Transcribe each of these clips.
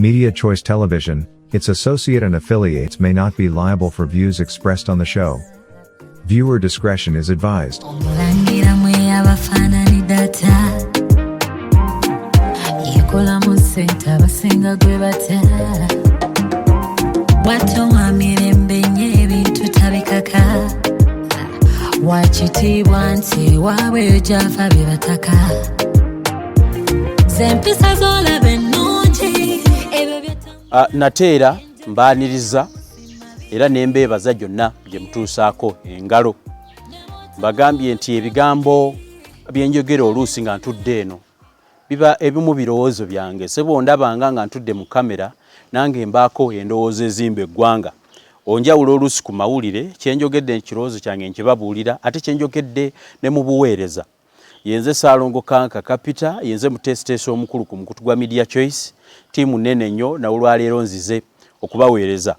Media Choice Television, its associate and affiliates may not be liable for views expressed on the show. Viewer discretion is advised. Nateera mbaaniriza era nembeebaza gyonna gye mutuusaako engalo. Mbagambye nti ebigambo byenjogera oluusi nga ntudde eno biba ebimu birowoozo byange. Sebo ndabanga nga ntudde mu kamera nange mbaako endowoozo ezimba eggwanga. Onjawulo oluusi ku mawulire kyenjogedde ekirowoozo kyange nkibabuulira ate kyenjogedde ne mu buweereza. Yenze Saalongo Kanka Kapita, yenze mutesiteesi omukulu ku mukutu gwa Media Choice, tiimu nnene nnyo na olwaleero nzize okubaweereza.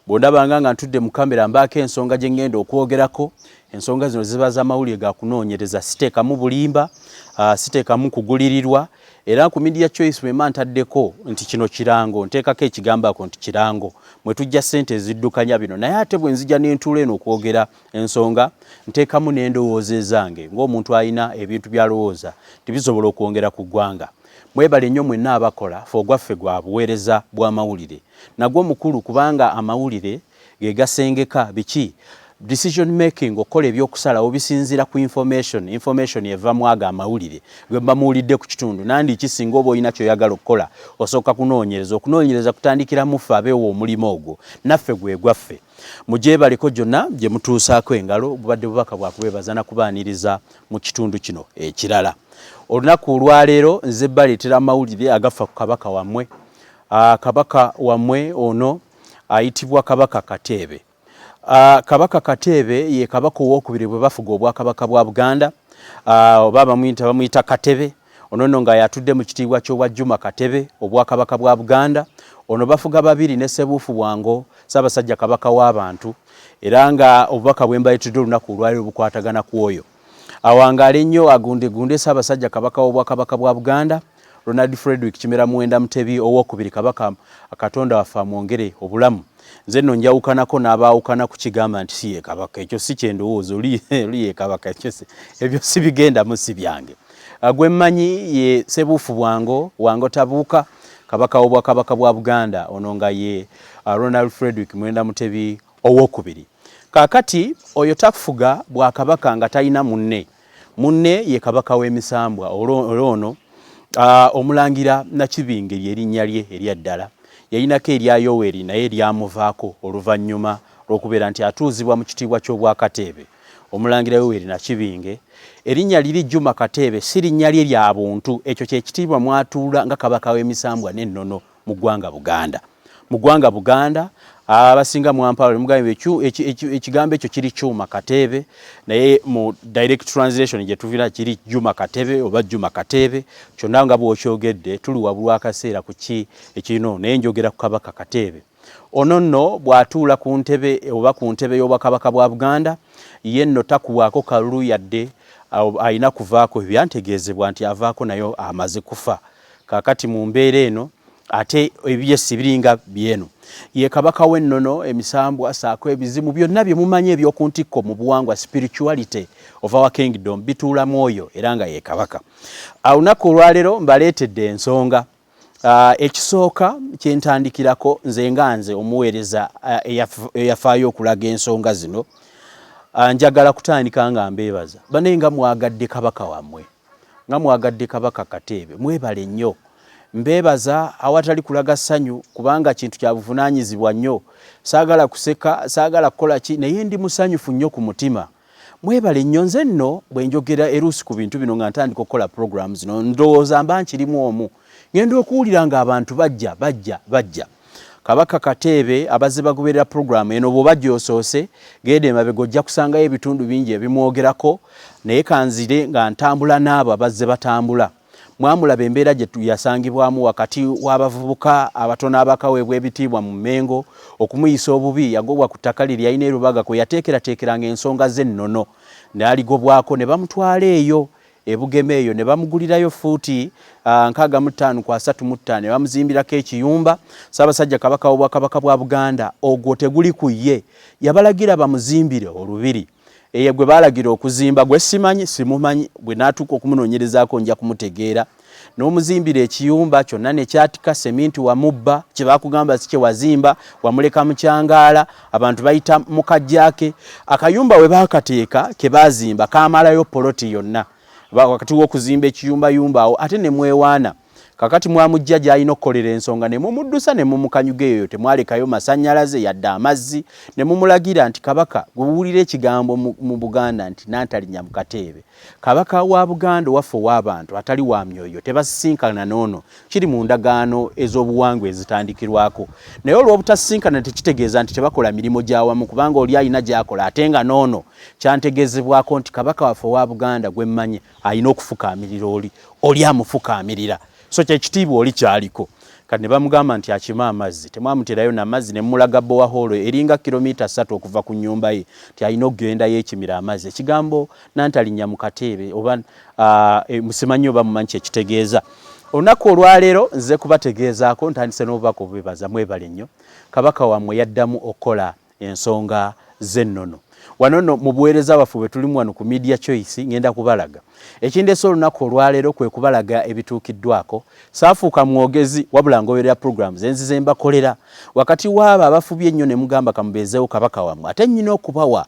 Bw'ondabanga nga ntudde mu kamera mbaako ensonga gye ngenda okwogerako. Ensonga zino ziba z'amawulire ga kunoonyereza, siteekamu bulimba, siteekamu kugulirirwa. Era ku Media Choice bwe mba ntaddeko nti kino kirango, nteekako ekigambako nti kirango, mwe tujja ssente eziddukanya bino. Naye ate bwe nzija n'entuula eno okwogera ensonga, nteekamu n'endowooza ezange ng'omuntu alina ebintu by'alowooza tibisobola okwongera ku ggwanga. Mwebale nnyo mwenna abakola ogwaffe gwa buweereza bw'amawulire. Nagwo mukulu kubanga amawulire ge gasengeka biki? Decision making, okola ebyokusalawo bisinziira ku information eva mu ago amawulire gwe bamuwulidde ku kitundu. Nandi kisinga oba olina ky'oyagala okukola osooka kunoonyereza. Okunoonyereza kutandikira mu ffe abeewo omulimu ogwo, naffe gwe gwaffe. Mugyebaliko gyonna gye mutuusaako engalo bubadde bubaka bwa kubeebaza na kubaaniriza mu kitundu kino ekirala. Olunaku olwaleero nze baleetera amawulire agafa ku kabaka wammwe. Kabaka wammwe ono ayitibwa Kabaka Kateebe. Kabaka Kateebe ye kabaka owokubiri bwe bafuga obwakabaka bwa Buganda. Oba bamuyita Katebe. Ono nno nga yatudde mu kitiibwa ky'obwa Juma Katebe obwakabaka bwa Buganda. Ono bafuga babiri ne Ssebuufu Bwango, Ssaabasajja Kabaka w'abantu. Era nga obubaka bwe mbayitidde olunaku olwaleero bukwatagana ku oyo. Awangaale nnyo agundegunde Ssaabasajja Kabaka w'obwakabaka bwa Buganda, Ronald Frederick Kimera Muwenda Mutebi owokubiri Kabaka Katonda waffe amwongere obulamu. Nze nno njawukanako n'abaawukana ku kigamba nti si ye kabaka. Ekyo si kyendowooza, oli ye kabaka. Ebyo si bigenda mu si byange. Gwe mmanyi ye Ssebuufu Bwango, Wango Tabuuka, Kabaka w'obwakabaka bwa Buganda. Ono nga ye Ronald Frederick Muwenda Mutebi owokubiri. Kaakati oyo takufuga bwakabaka nga talina munne. Munne ye kabaka w'emisambwa olwono omulangira Nakibinge ly'erinnya lye eryaddala. Yayinako erya Yoweri naye lyamuvaako oluvannyuma lw'okubeera nti atuuzibwa mu kitiibwa ky'obwakateebe. Omulangira Yoweri Nakibinge erinnya liri Juma Kateebe si linnya lye lya buntu. Ekyo kye kitiibwa mwatuula nga kabaka w'emisambwa n'ennono mu ggwanga Buganda. Mu ggwanga Buganda abasinga mwampala mugambe ekigambo ekyo kiri Kyuma Kateebe, naye mu direct translation gye tuvira kiri Juma Kateebe oba Juma Kateebe. Kyonna nga bw'okyogedde tuli wabulwa akaseera ku ki ekino, naye njogera ku Kabaka Kateebe. Ono nno bw'atuula ku ntebe oba ku ntebe y'obwakabaka bwa Buganda, ye nno takuwaako kalulu yadde ayina kuvaako. Byantegeezebwa nti avaako nayo amaze kufa. Kaakati mu mbeera eno ate ebyesi biringa byeno. Ye kabaka w'ennono emisambwa saako ebizimu byonna bye mumanyi ebyokuntikko mu buwangwa spirituality of our kingdom bituula mwoyo era nga ye kabaka. Olunaku olwaleero mbaleetedde ensonga. Ekisooka kyentandikirako nze nga nze omuweereza eyafaayo okulaga ensonga zino. Njagala kutandika nga mbeebaza bane nga mwagadde kabaka wammwe, nga mwagadde Kabaka Kateebe, mwebale nnyo. Mbeebaza awatali kulaga ssanyu kubanga kintu kya buvunaanyizibwa nnyo. Saagala kuseka, saagala kukola ki, naye ndi musanyufu nnyo ku mutima. Mwebale nnyo. Nze nno bwe njogera eruusi ku bintu bino nga ntandika okukola program zino ndowooza mba nkirimu omu. Ngenda okuwulira nga abantu bajja. Kabaka Kateebe abazze bagoberera program eno bw'oba gy'osoose genda emabega ojja kusangayo ebitundu bingi ebimwogerako, naye kanzire nga ntambula n'abo abazze batambula. Mwamulaba embeera gye yasangibwamu wakati w'abavubuka abatono abakaweebwa ebitiibwa mu Mmengo, okumuyisa obubi yagobwa ku ttaka lye yalina erubaga kwe yateekerateekeranga ensonga ze ennono. N'aligobwako ne bamutwala eyo ebugeme eyo ne bamugulirayo fuuti 65 ne bamuzimbirako ekiyumba. Ssaabasajja Kabaka w'Obwakabaka bwa Buganda ogwo teguli ku ye, yabalagira bamuzimbire olubiri. Eye gwe baalagira okuzimba gwe simanyi simumanyi, bwe naatuuka okumunoonyerezaako nja kumutegeera. N'omuzimbira ekiyumba kyonna ne kyatika seminti wamubba, kye baakugamba si kye wazimba, wamuleka mu kyangaala, abantu bayita mu kajjaake. Akayumba we baakateeka ke baazimba kaamalayo poloti yonna. Wakati w'okuzimba ekiyumba awo ate ne mwewaana. Kakati mwamujja gy'alina okukolera ensonga ne mumuddusa ne mumukanyuga eyo, temwalekayo masannyalaze yadde amazzi, ne mumulagira nti Kabaka guwulire ekigambo mu Buganda nti Nantalinya mu Kateebe. Kabaka wa Buganda waffe w'abantu atali wa myoyo tebasisinkana n'ono, kiri mu ndagaano ez'obuwangwa ezitandikirwako. Naye olw'obutasisinkana tekitegeeza nti tebakola mirimu gy'awamu, kubanga oli alina gy'akola ate nga n'ono kyantegeezebwako nti Kabaka waffe wa Buganda gwe mmanyi alina okufukaamirira oli amufukaamirira. So kyekitiibwa oli kyaliko. Kati ne bamugamba nti akima amazzi, temwamuterayo n'amazzi, ne mulaga Bowaholo eringa kilomita 3 okuva ku nnyumba ye nti alina okugenda yeekimira amazzi. Ekigambo Nantalinya mu Kateebe oba musimanyi oba mumanyi kyekitegeeza. Olunaku olwaleero nze kubategeezaako ntandise n'obubaka obubebaza, mwebale nnyo. Kabaka wammwe yaddamu okukola ensonga z'ennono. Wanono mu buweereza bwaffe bwe tulimu wano ku Media Choice ngenda kubalaga. Ekindeese olunaku olwaleero kwe kubalaga ebituukiddwako. Saafuuka mwogezi wabula ngoberera programs enzize mbakolera. Wakati w'abo abafubye ennyo ne mugamba kamubeezeewo Kabaka wammwe, ate nnyina okubawa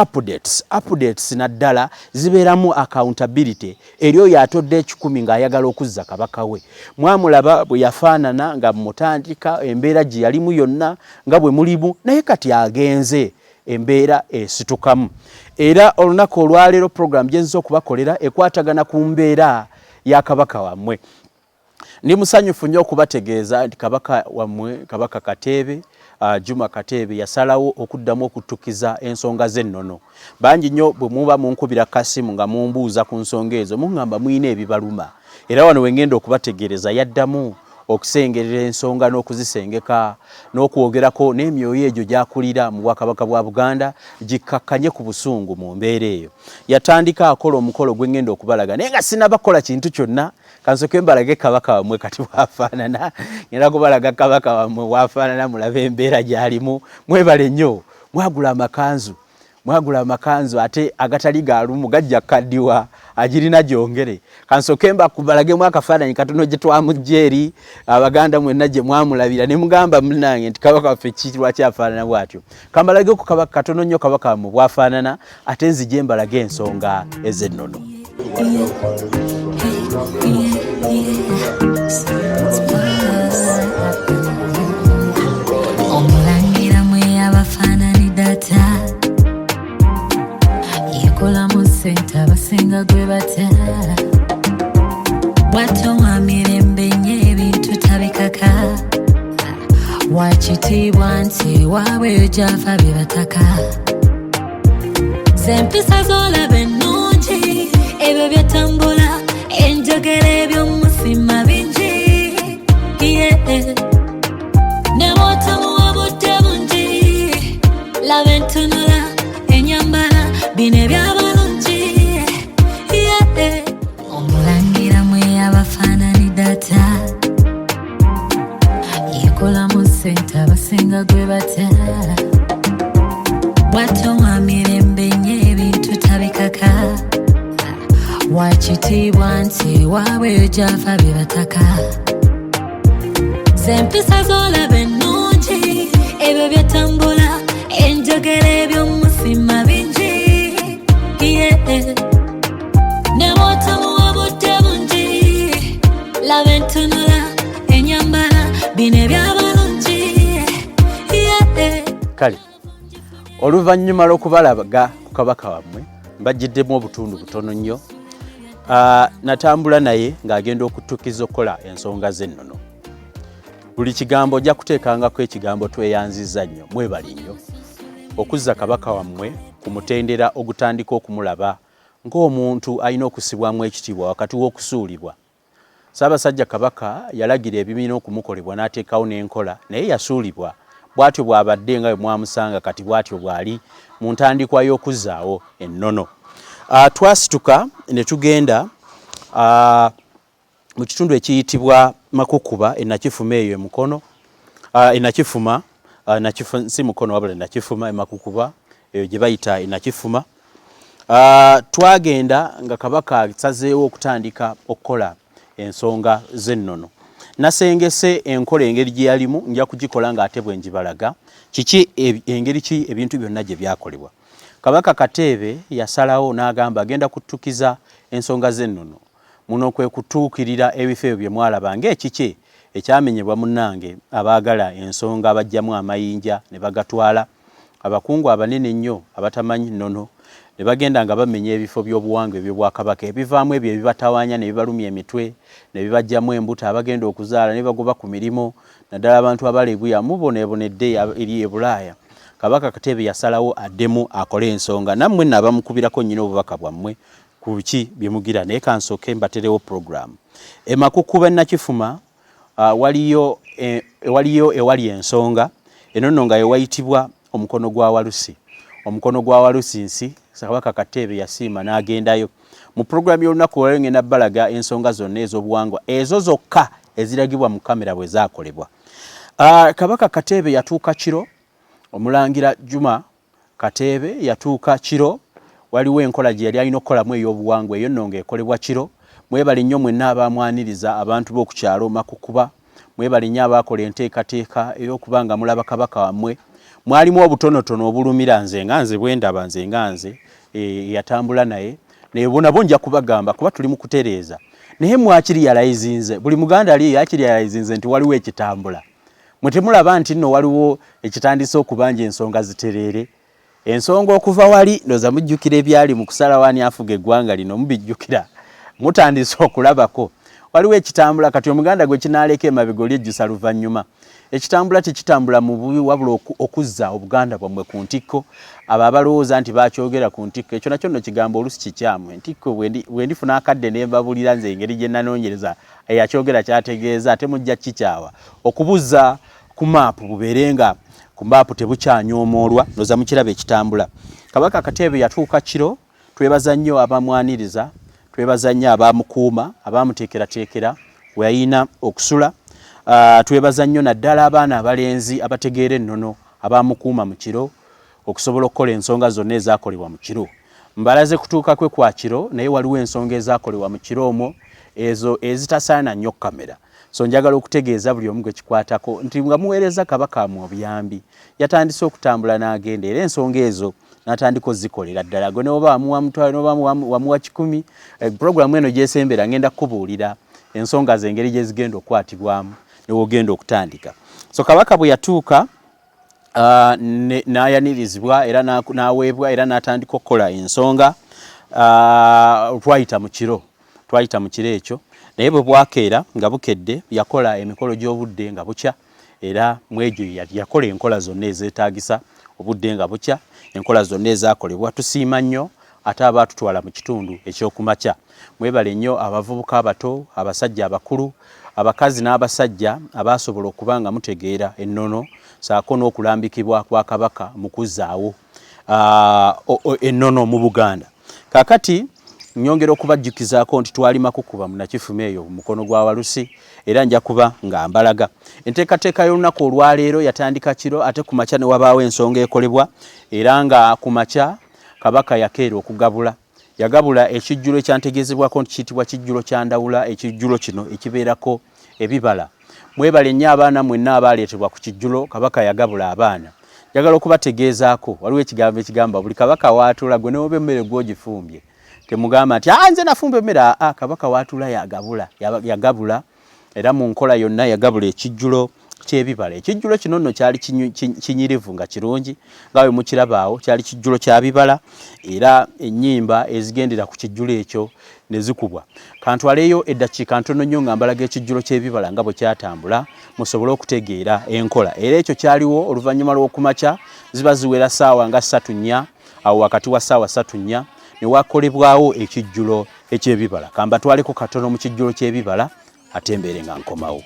updates naddala zibeeramu accountability eri oyo atodde 10 ng'ayagala okuzza Kabaka we. Mwamulaba bwe yafaanana nga mutandika embeera gye yalimu yonna nga bwe mulimu, naye kati agenze embeera esitukamu. Era olunaku olwaleero program gyenziza okubakolera ekwatagana ku mbeera ya Kabaka wammwe. Ndi musanyufu nnyo okubategeeza nti Kabaka wammwe, Kabaka Kateebe, Juma Kateebe yasalawo okuddamu okuttukiza ensonga z'ennono. Bangi nnyo bwe muba munkubira kasimu nga mumbuuza ku nsonga ezo muŋŋamba muyina ebibaluma. Era wano we ngenda okubategeereza yaddamu okusengerera ensonga n'okuzisengeka n'okwogerako n'emyoyo egyo gy'akulira mu Bwakabaka bwa Buganda gikkakkanye ku busungu mu mbeera eyo. Yatandika akola omukolo gwe ngenda okubalaga naye nga sinnabakola kintu kyonna. Kansoke mbalage Kabaka wammwe kati bwafaanana. Ngenda kubalaga Kabaka wammwe bwafaanana, mulabe embeera gy'alimu. Mwebale nnyo. Mwagula amakanzu ate agatali galumu gajja kaddiwa agirina gyongere. Kansoke mbakubalagemu akafaananyi katono gye twamujja eri Abaganda mwenna gye mwamulabira ne mugamba munnange nti Kabaka waffe kitirwa kyafaanana bw'atyo. Kambalage ku Kabaka katono nnyo Kabaka wammwe bwafaanana ate nzije mbalage ensonga ez'ennono. Omulangira mwe abafaanani data yekola mu senta abasinga gwe bata bw'atyo wa mirembe nnyo ebintu tabikaka wakitiibwa nti waabwe gy'ava bye bataka z'empisa z'olaba ennungi ebyo byetambula enjogera eby'omusima bingi ne bw'otamuwa budde bungi laba entunula enyambala bino ebyabalungi omulangira mwe abafaanani data yekola mu senta abasinga gwe bata bw'atyo wa mirembe nnyo ebintu tabikaka wakitiibwa nti waabwe gy'ava bye bataka z'empisa z'olaba ennungi ebyo byetambula enjogera eby'omusima bingi ne bw'otamuwa budde bungi laba entunula enyambala bino ebyabalungi Kale oluvannyuma lw'okubalaga ku Kabaka wammwe mbajjiddemu obutundu butono nnyo. Natambula naye ng'agenda okuttukiza okukola ensonga z'ennono. Buli kigambo ojja kuteekangako ekigambo tweyanzizza nnyo, mwebali nnyo okuzza Kabaka wammwe ku mutendera ogutandika okumulaba ng'omuntu alina okusibwamu ekitiibwa wakati w'okusuulibwa. Ssaabasajja Kabaka yalagira ebimina okumukolebwa n'ateekawo n'enkola, naye yasuulibwa. Bw'atyo bw'abadde nga bwe mwamusanga kati bw'atyo bw'ali mu ntandikwa y'okuzzaawo ennono. Twasituka ne tugenda mu kitundu ekiyitibwa Makukuba enakifuma eyo emukono enakifuma si mukono wabula enakifuma Makukuba eyo gye bayita enakifuma. Twagenda nga Kabaka asazeewo okutandika okukola ensonga z'ennono. Nasengese enkola engeri gye yalimu nja kugikola ng'ate bwe njibalaga kiki engeri ki ebintu byonna gye byakolebwa. Kabaka Kateebe yasalawo n'agamba agenda kutukiza ensonga z'ennono. Muno kwe kutuukirira ebifo ebyo bye mwalaba ng'ekiki ekyamenyebwa munnange abaagala ensonga bajjamu amayinja ne bagatwala. Abakungu abanene nnyo abatamanyi nnono ne bagenda nga bamenya ebifo by'obuwangwa eby'Obwakabaka ebivaamu ebyo ebibatawaanya ne bibalumya emitwe ne bibajjamu embuto abagenda okuzaala ne bagoba ku mirimu naddala abantu abaleebuya muboneebonedde eri e Bulaaya. Kabaka Kateebe yasalawo addemu akole ensonga. Nammwe nno abamukubirako nnyina obubaka bwammwe ku biki bye mugira naye kansooke mbaterewo program. Makukuba Nakifuma waliyo ewali ensonga eno nga yewayitibwa omukono gwa Walusi. Omukono gwa Walusi nsi Kabaka Kateebe yasiima n'agendayo. Mu program y'olunaku olwo ngenda balaga ensonga zonna ez'obuwangwa ezo zokka eziragibwa mu kamera bwe zaakolebwa. Kabaka Kateebe yatuuka kiro, Omulangira Juma Kateebe yatuuka kiro, waliwo enkola gye yali alina okukolamu ey'obuwangwa eyo nno ng'ekolebwa kiro. Mwebale nnyo mwenna abamwaniriza abantu b'oku kyalo Makukuba, mwebale nnyo abaakola enteekateeka ey'okuba nga mulaba Kabaka wammwe. Mwalimu obutonotono obulumira nze bwe ndaba nze yatambula naye nebonabo nja kubagamba kuba tuli mu kutereeza naye mwakiri yalayizinze buli muganda ali yakiri yalayizinze nti waliwo ekitambula. Mwe temulaba nti nno waliwo ekitandise okubanja ensonga zitereere. Ensonga okuva wali ndoza mujjukira ebyali mu kusalawo ani afuga eggwanga lino mubijjukira mutandise okulabako. Waliwo ekitambula kati omuganda gwe kinaaleka emabega olyejjusa luvannyuma. Ekitambula tekitambula mu bubi wabula okuzza Obuganda bwammwe ku ntikko. Abo abalowooza nti bakyogera ku ntikko ekyo nakyo nno kigambo olusi kikyamu. Entikko bwe ndifuna akadde ne mbabulira nze engeri gye nanoonyereza eyakyogera kyategeeza ate mujja kikyawa. Okubuzza ku maapu bubeerenga ku maapu tebukyanyoomoolwa ndoza mukiraba ekitambula. Kabaka Kateebe yatuuka kiro, twebaza nnyo abamwaniriza, twebaza nnyo abamukuuma, abamuteekerateekera we yalina okusula. Twebaza nnyo naddala abaana abalenzi abategeera ennono abamukuuma mu kiro okusobola okukola ensonga zonna ezaakolebwa mu kiro. Mbalaze kutuuka kwe kwa kiro naye waliwo ensonga ezaakolebwa mu kiro omwo ezo ezitasaana nnyo kamera. So njagala okutegeeza buli omu gwe kikwatako nti nga muweereza Kabaka mu obuyambi yatandise okutambula n'agenda era ensonga ezo n'atandika ozikolera ddala. Gwe n'oba wamuwa mutwalo n'oba wamuwa 10 programu eno gyesembera ngenda kubuulira ensonga z'engeri gye zigenda okukwatibwamu newoogenda okutandika. So Kabaka bwe yatuuka n'ayanirizibwa era n'aweebwa era n'atandika okukola ensonga. Twayita mu kiro ekyo naye bwe bwakeera nga bukedde yakola emikolo gy'obudde nga bukya era mwegyo yakola enkola zonna ezeetaagisa obudde nga bukya, enkola zonna ezaakolebwa. Tusiima nnyo ate abaatutwala mu kitundu ekyokumakya. Mwebale nnyo abavubuka abato, abasajja abakulu, abakazi n'abasajja abaasobola okuba nga mutegeera ennono saako n'okulambikibwa kwa Kabaka mu kuzzaawo ennono mu Buganda. Kaakati nyongera okubajjukizaako nti twali Makukuba mu Nakifuma eyo mu mukono gwa Walusi era nja kuba nga mbalaga. Enteekateeka y'olunaku olwaleero yatandika kiro ate ku makya ne wabaawo ensonga ekolebwa era nga ku makya Kabaka yakeera okugabula. Yagabula ekijjulo ekyantegeezebwako nti kiyitibwa kijjulo kya Ndawula. Ekijjulo kino ekibeerako ebibala. Mwebale nnyo abaana mwenna abaaleetebwa ku kijjulo Kabaka yagabula abaana. Njagala okubategeezaako waliwo ekigambo ekigamba buli Kabaka waatula gwe n'oba emmere gw'ogifumbye temugamba nti nze nafumba emmere. Kabaka waatula yagabula era mu nkola yonna yagabula ekijjulo ky'ebibala. Ekijjulo kino nno kyali kinyirivu nga kirungi nga bwe mukiraba awo, kyali kijjulo kya bibala era ennyimba ezigendera ku kijjulo ekyo ne zikubwa. Kantwaleyo eddakiika ntono nnyo nga mbalaga ekijjulo ky'ebibala nga bwe kyatambula musobole okutegeera enkola. Era ekyo kyaliwo oluvannyuma lw'okumakya ziba ziwera ssaawa nga 3:04 awo wakati wa ssaawa 3:04 ne wakolebwawo ekijjulo eky'ebibala. Kambatwaleko katono mu kijjulo ky'ebibala ate mbeere nga nkomawo.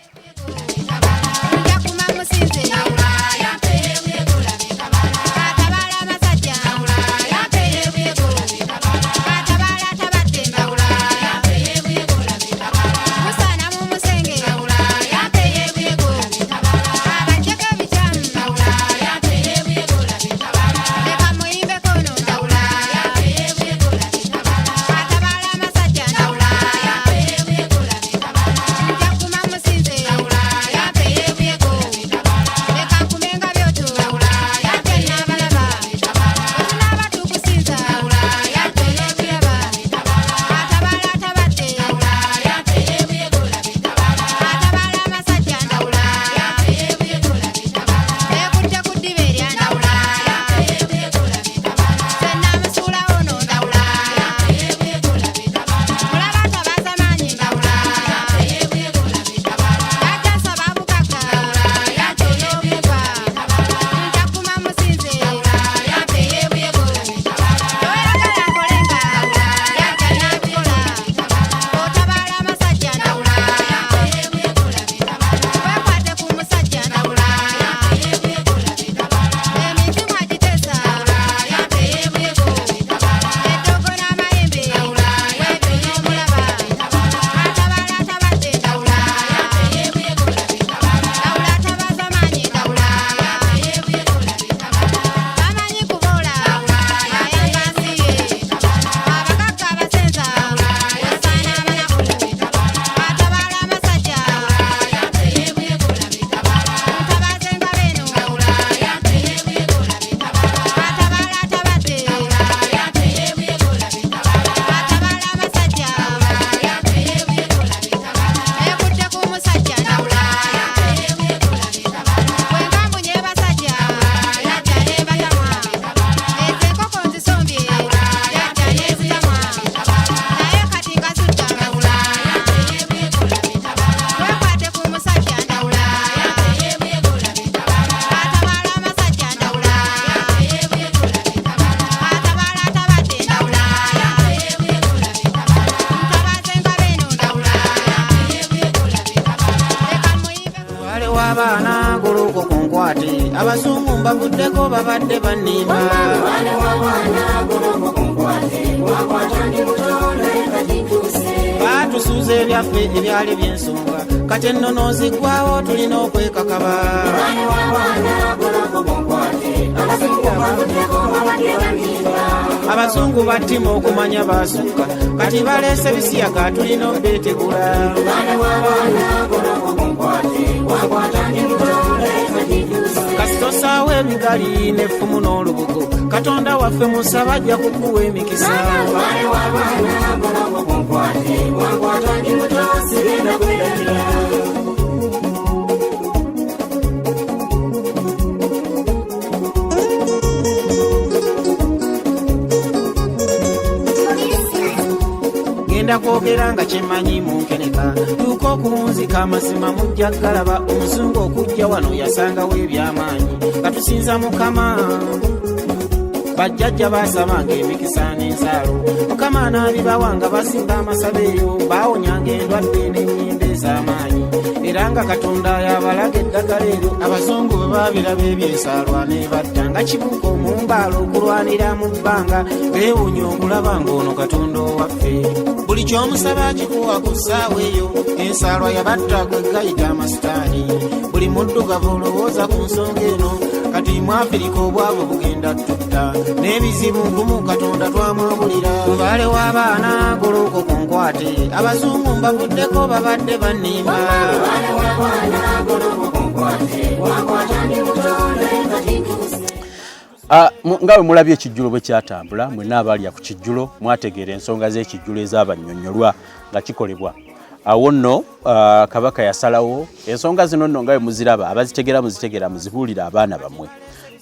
w'abaana guluko ku nkwate abazungu mbavuddeko babadde bannimba baatusuuza ebyaffe ebyali by'ensonga kati ennono ziggwawo tulina okwekakaba abazungu battima okumanya baasukka kati baleese bisiyaga tulina obeetegula kasitosaawo ebigali n'effumu n'olubugo katonda waffe musaba ajja kukuwa emikisa ngenda kwogera nga kyemmanyi munkeneka tuuka okunzika amazima mujja galaba omuzungu okujja wano yasangawo ebyamaanyi katusinza mukama bajjajja baasabanga emikisa n'ensaalo mukama n'abibawanga basimba amasaba eyo baawonyanga endwadde n'ennyimba ez'amaanyi era nga katonda yabalaga eddagala eryo abazungu bwe baabiraba ebyensaalwa ne batta nga kibuuka omumbaalo okulwanira mu bbanga beewunya okulaba ng'ono katonda owaffe buli ky'omusaba kikuwa ku ssaawa eyo ensaalwa yabatta gwe gayita amasitaani buli muddugavu olowooza ku nsonga eno kati mu Afirika obwavu bugenda tutta n'ebizibu nkumu katonda twamwabulira mubaale w'abaana guluko ku nkwate abazungu mbavuddeko babadde bannimba nga bwe mulabye ekijjulo bwe kyatambula mwenna abalya ku kijjulo mwategeera ensonga z'ekijjulo ez'abannyonnyolwa nga kikolebwa awo nno kabaka yasalawo ensonga zino nno nga bwe muziraba abazitegera muzibuulira abaana bammwe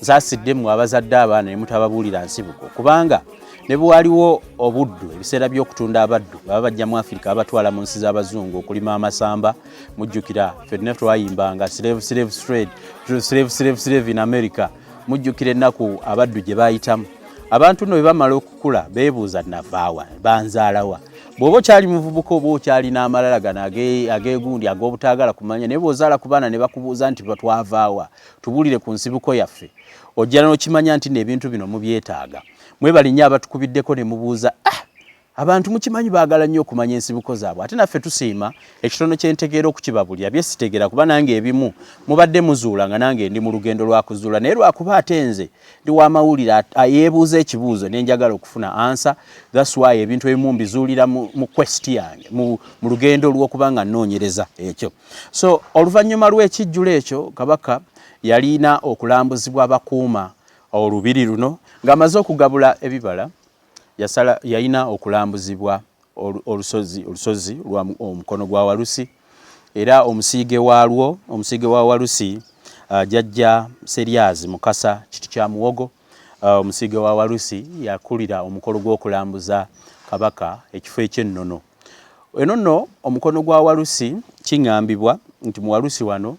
nsaasidde mmwe abazadde abaana ne mutababuulira nsibuko kubanga ne bwe waliwo obuddu ebiseera by'okutunda abaddu baba bajja mu Afirika abatwala mu nsi z'abazungu okulima amasamba mujjukira ffenna twayimbanga slave in America mujjukira ennaku abaddu gye baayitamu abantu nno bwe bamala okukula beebuuza navaawa banzaalawa bw'oba okyali muvubuka oba okyali n'amalala gano ageegundi ag'obutaagala kumanya naye bw'ozaala ku baana ne bakubuuza nti batwavaawa tubuulire ku nsibuko yaffe ojja n'okimanya nti n'ebintu bino mubyetaaga mwebalinnyo abatukubiddeko ne mubuuza abantu mukimanyi baagala nnyo okumanya ensibuko zaabwe ate naffe tusiima ekitono kye ntegeera okukibabulira bye sitegeera kuba nange ebimu mubadde muzuula nga nange ndi mu lugendo lwa kuzuula naye lwakuba ate nze ndi w'amawulire yeebuuza ekibuuzo ne njagala okufuna ansa that's why ebintu ebimu mbizuulira mu quest yange mu lugendo lw'okuba nga nnoonyereza ekyo so oluvannyuma lw'ekijjulo ekyo kabaka yalina okulambuzibwa abakuuma olubiri luno ng'amaze okugabula ebibala yalina okulambuzibwa olusozi lwa omukono gwa Walusi era omusiige wa Walusi jjajja Seryazi Mukasa kiti kya muwogo omusiige wa Walusi yakulira omukolo gw'okulambuza kabaka ekifo eky'ennono eno nno omukono gwa Walusi kiŋŋambibwa nti mu Walusi wano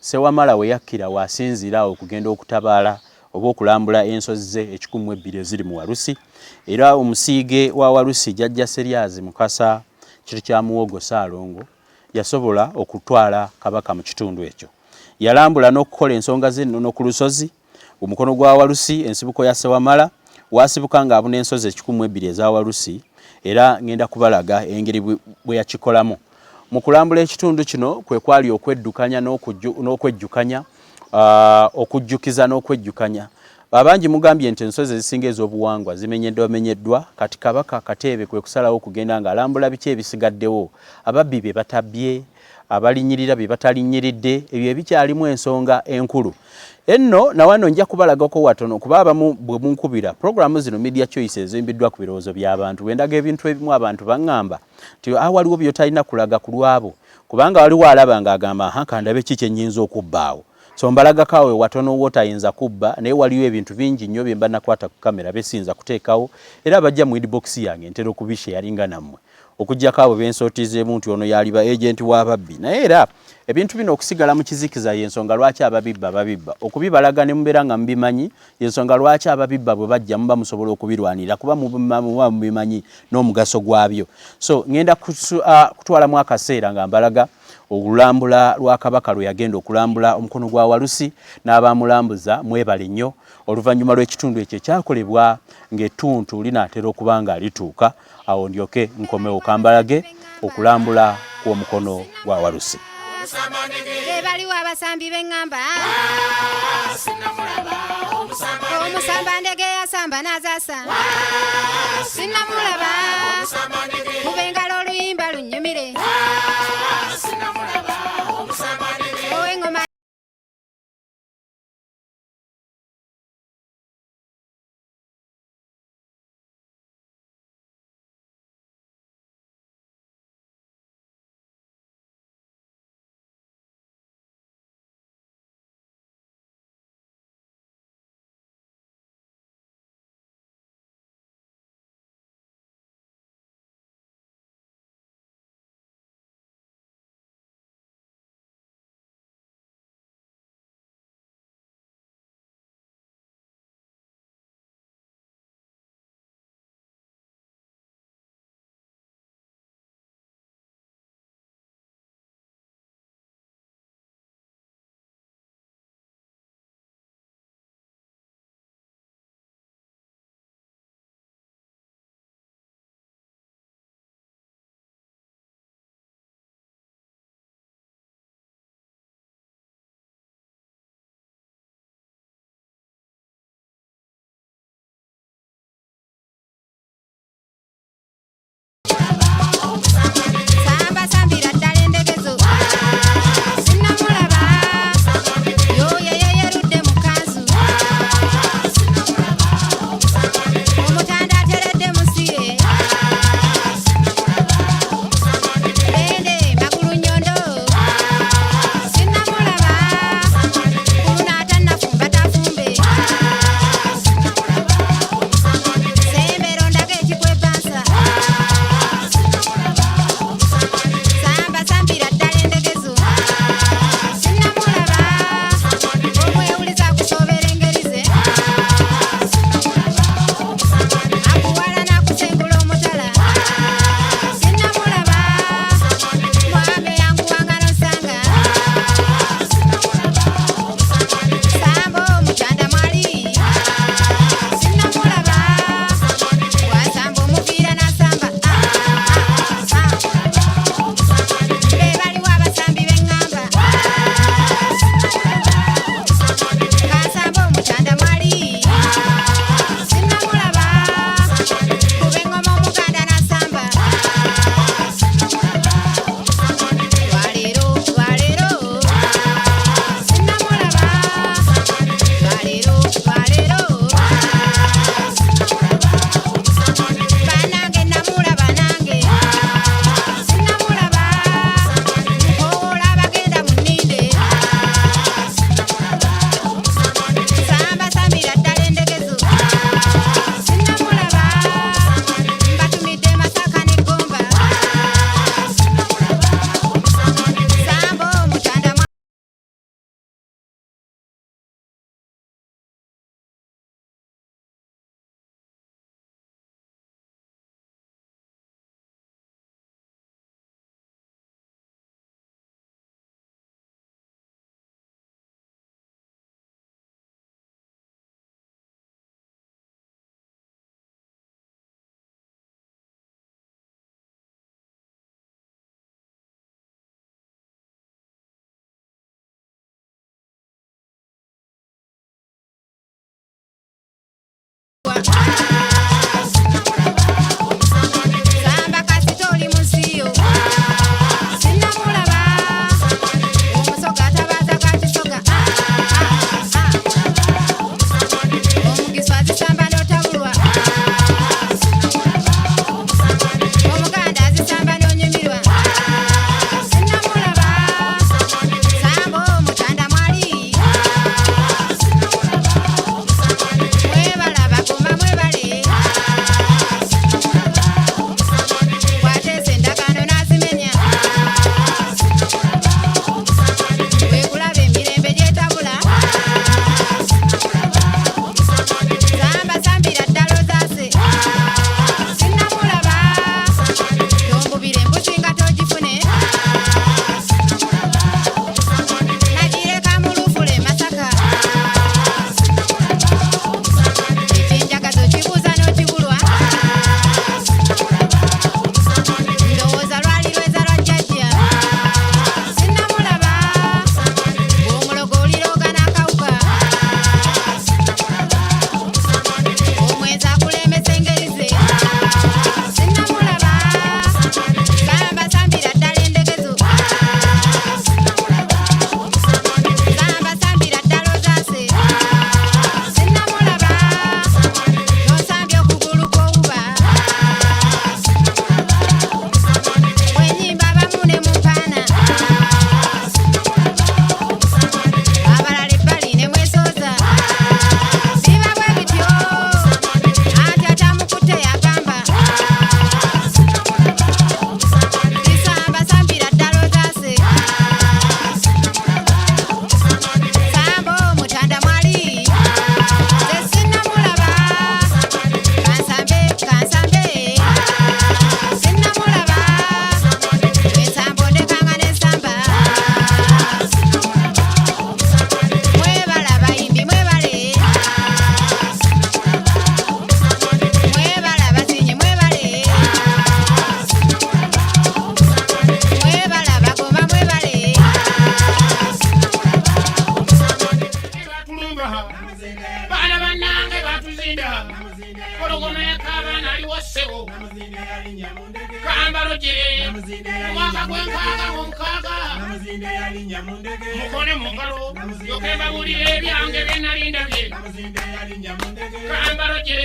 Sewamala we yakkira waasinzira okugenda okutabaala oba okulambula ensozi ze 1,200 eziri mu Walusi era omusiige wa Walusi jjajja Seryazi Mukasa kiti kya muwogo Saalongo yasobola okutwala kabaka mu kitundu ekyo yalambula n'okukola ensonga z'ennono ku lusozi omukono gwa Walusi ensibuko ya Sewamala wasibuka ng'abuna ensozi 1,200 eza Walusi era ngenda kubalaga engeri bwe yakikolamu mu kulambula ekitundu kino kwe kwali okweddukanya n'okwejjukanya okujjukiza n'okwejjukanya abangi mugambye nti ensozi ezisinga ez'obuwangwa zimenyeddwa kati kabaka Kateebe kwe kusalawo okugenda ng'alambula biki ebisigaddewo ababbi be batabbye abalinyirira be batalinyiridde ebyo ebikyalimu ensonga enkulu enno nawano nja kubalagako watono kuba abamu bwe munkubira programu zino media choices ezimbiddwa ku birowoozo by'abantu wendaga ebintu ebimu abantu baŋŋamba nti waliwo byotalina kulaga ku lwabo kubanga waliwo alaba ng'agamba kandabe ki kyennyinza okubbaawo so mbalagako awo watono wotayinza kubba naye waliwo ebintu bingi nnyo bye mba nakwata ku kamera besinza kuteekawo era bajja mu inbox yange ntera okubisharinga nammwe okujjako abo bensootizeemu nti ono yali ba agent w'ababbi naye era ebintu bino okusigala mu kizikiza y'ensonga lwaki ababibba okubibalaga ne mubeera nga mubimanyi y'ensonga lwaki ababibba bwe bajja muba musobola okubirwanira kuba muba mubimanyi n'omugaso gwabyo so ngenda kutwalamu akaseera nga mbalaga olulambula lwa Kabaka lwe yagenda okulambula omukono gwa Walusi n'abamulambuza mwebale nnyo oluvannyuma lw'ekitundu ekyo kyakolebwa ng'ettuntu linaatera okuba nga lituuka awo ndyoke nkomewo kambalage okulambula kw'omukono gwa Walusi. Baliwo abasambi b'eŋŋamba omusamba ndege yasamba n'azaasa sinnamulaba mube engalo oluyimba lunnyumire Kambalo je mwaka gwenkaaga mu mukaaga mukone mu ngalo yokemba bulire ebyange bye nalindabye Kambalo je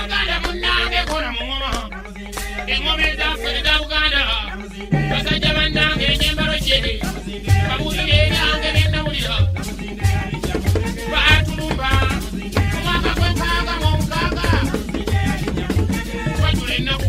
Uganda munnange kola mu ngoma engoma ezaffe eza Buganda basajja bannange enyembalo je babulire ebyange bye nawulira baatulumba mwaka gwenkaaga mu mukaaga twajula ennaku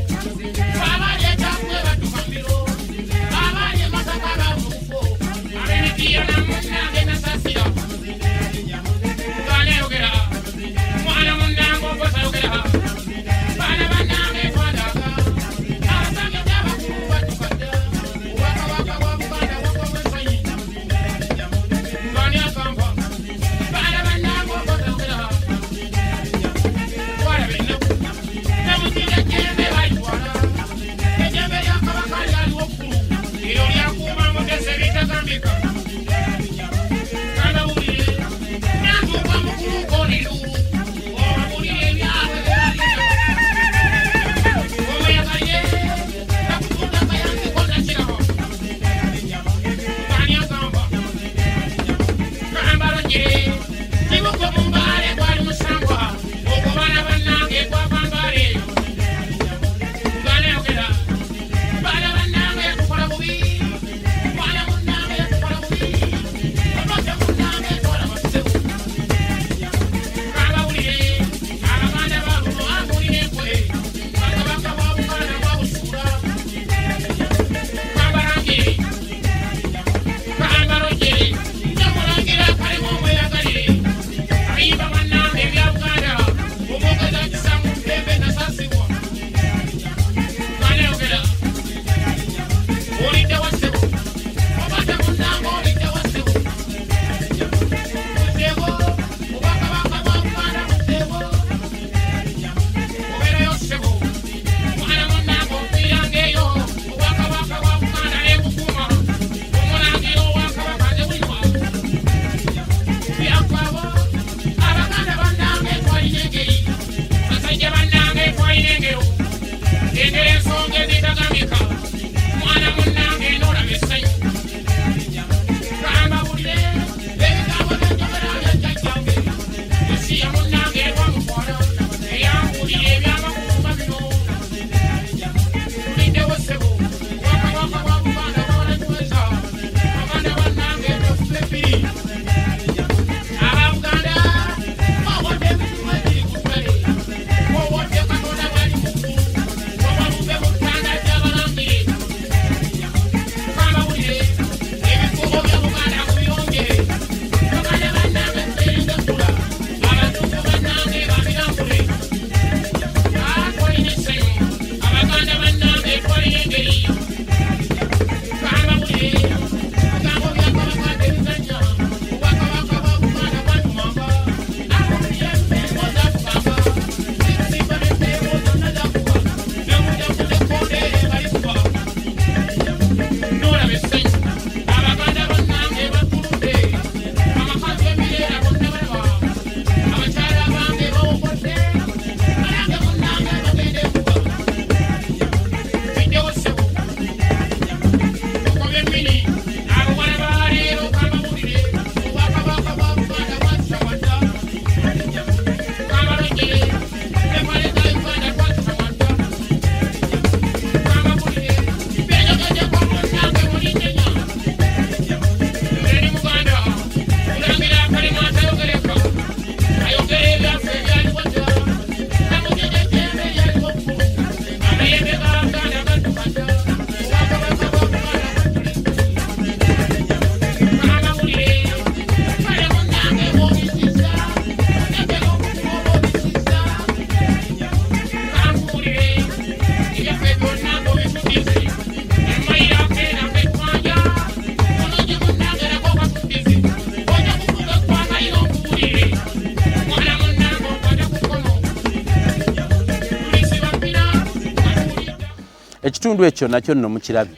Ekitundu ekyo nakyo nno mukirabye.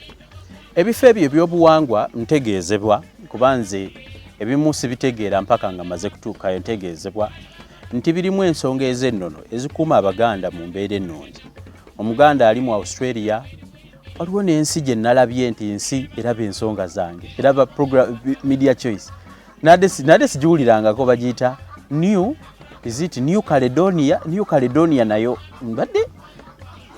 Ebifo ebyo ebyobuwangwa ntegeezebwa kubanze ebimu sibitegeera mpaka nga maze kutuukayo ntegeezebwa nti birimu ensonga ez'ennono ezikuuma Abaganda mu mbeera ennungi. omuganda ali mu Australia waliwo n'ensi gye nalabye nti nsi eraba ensonga zange eraba program media choice nade sigiwulirangako bagiyita New Caledonia nayo mbadde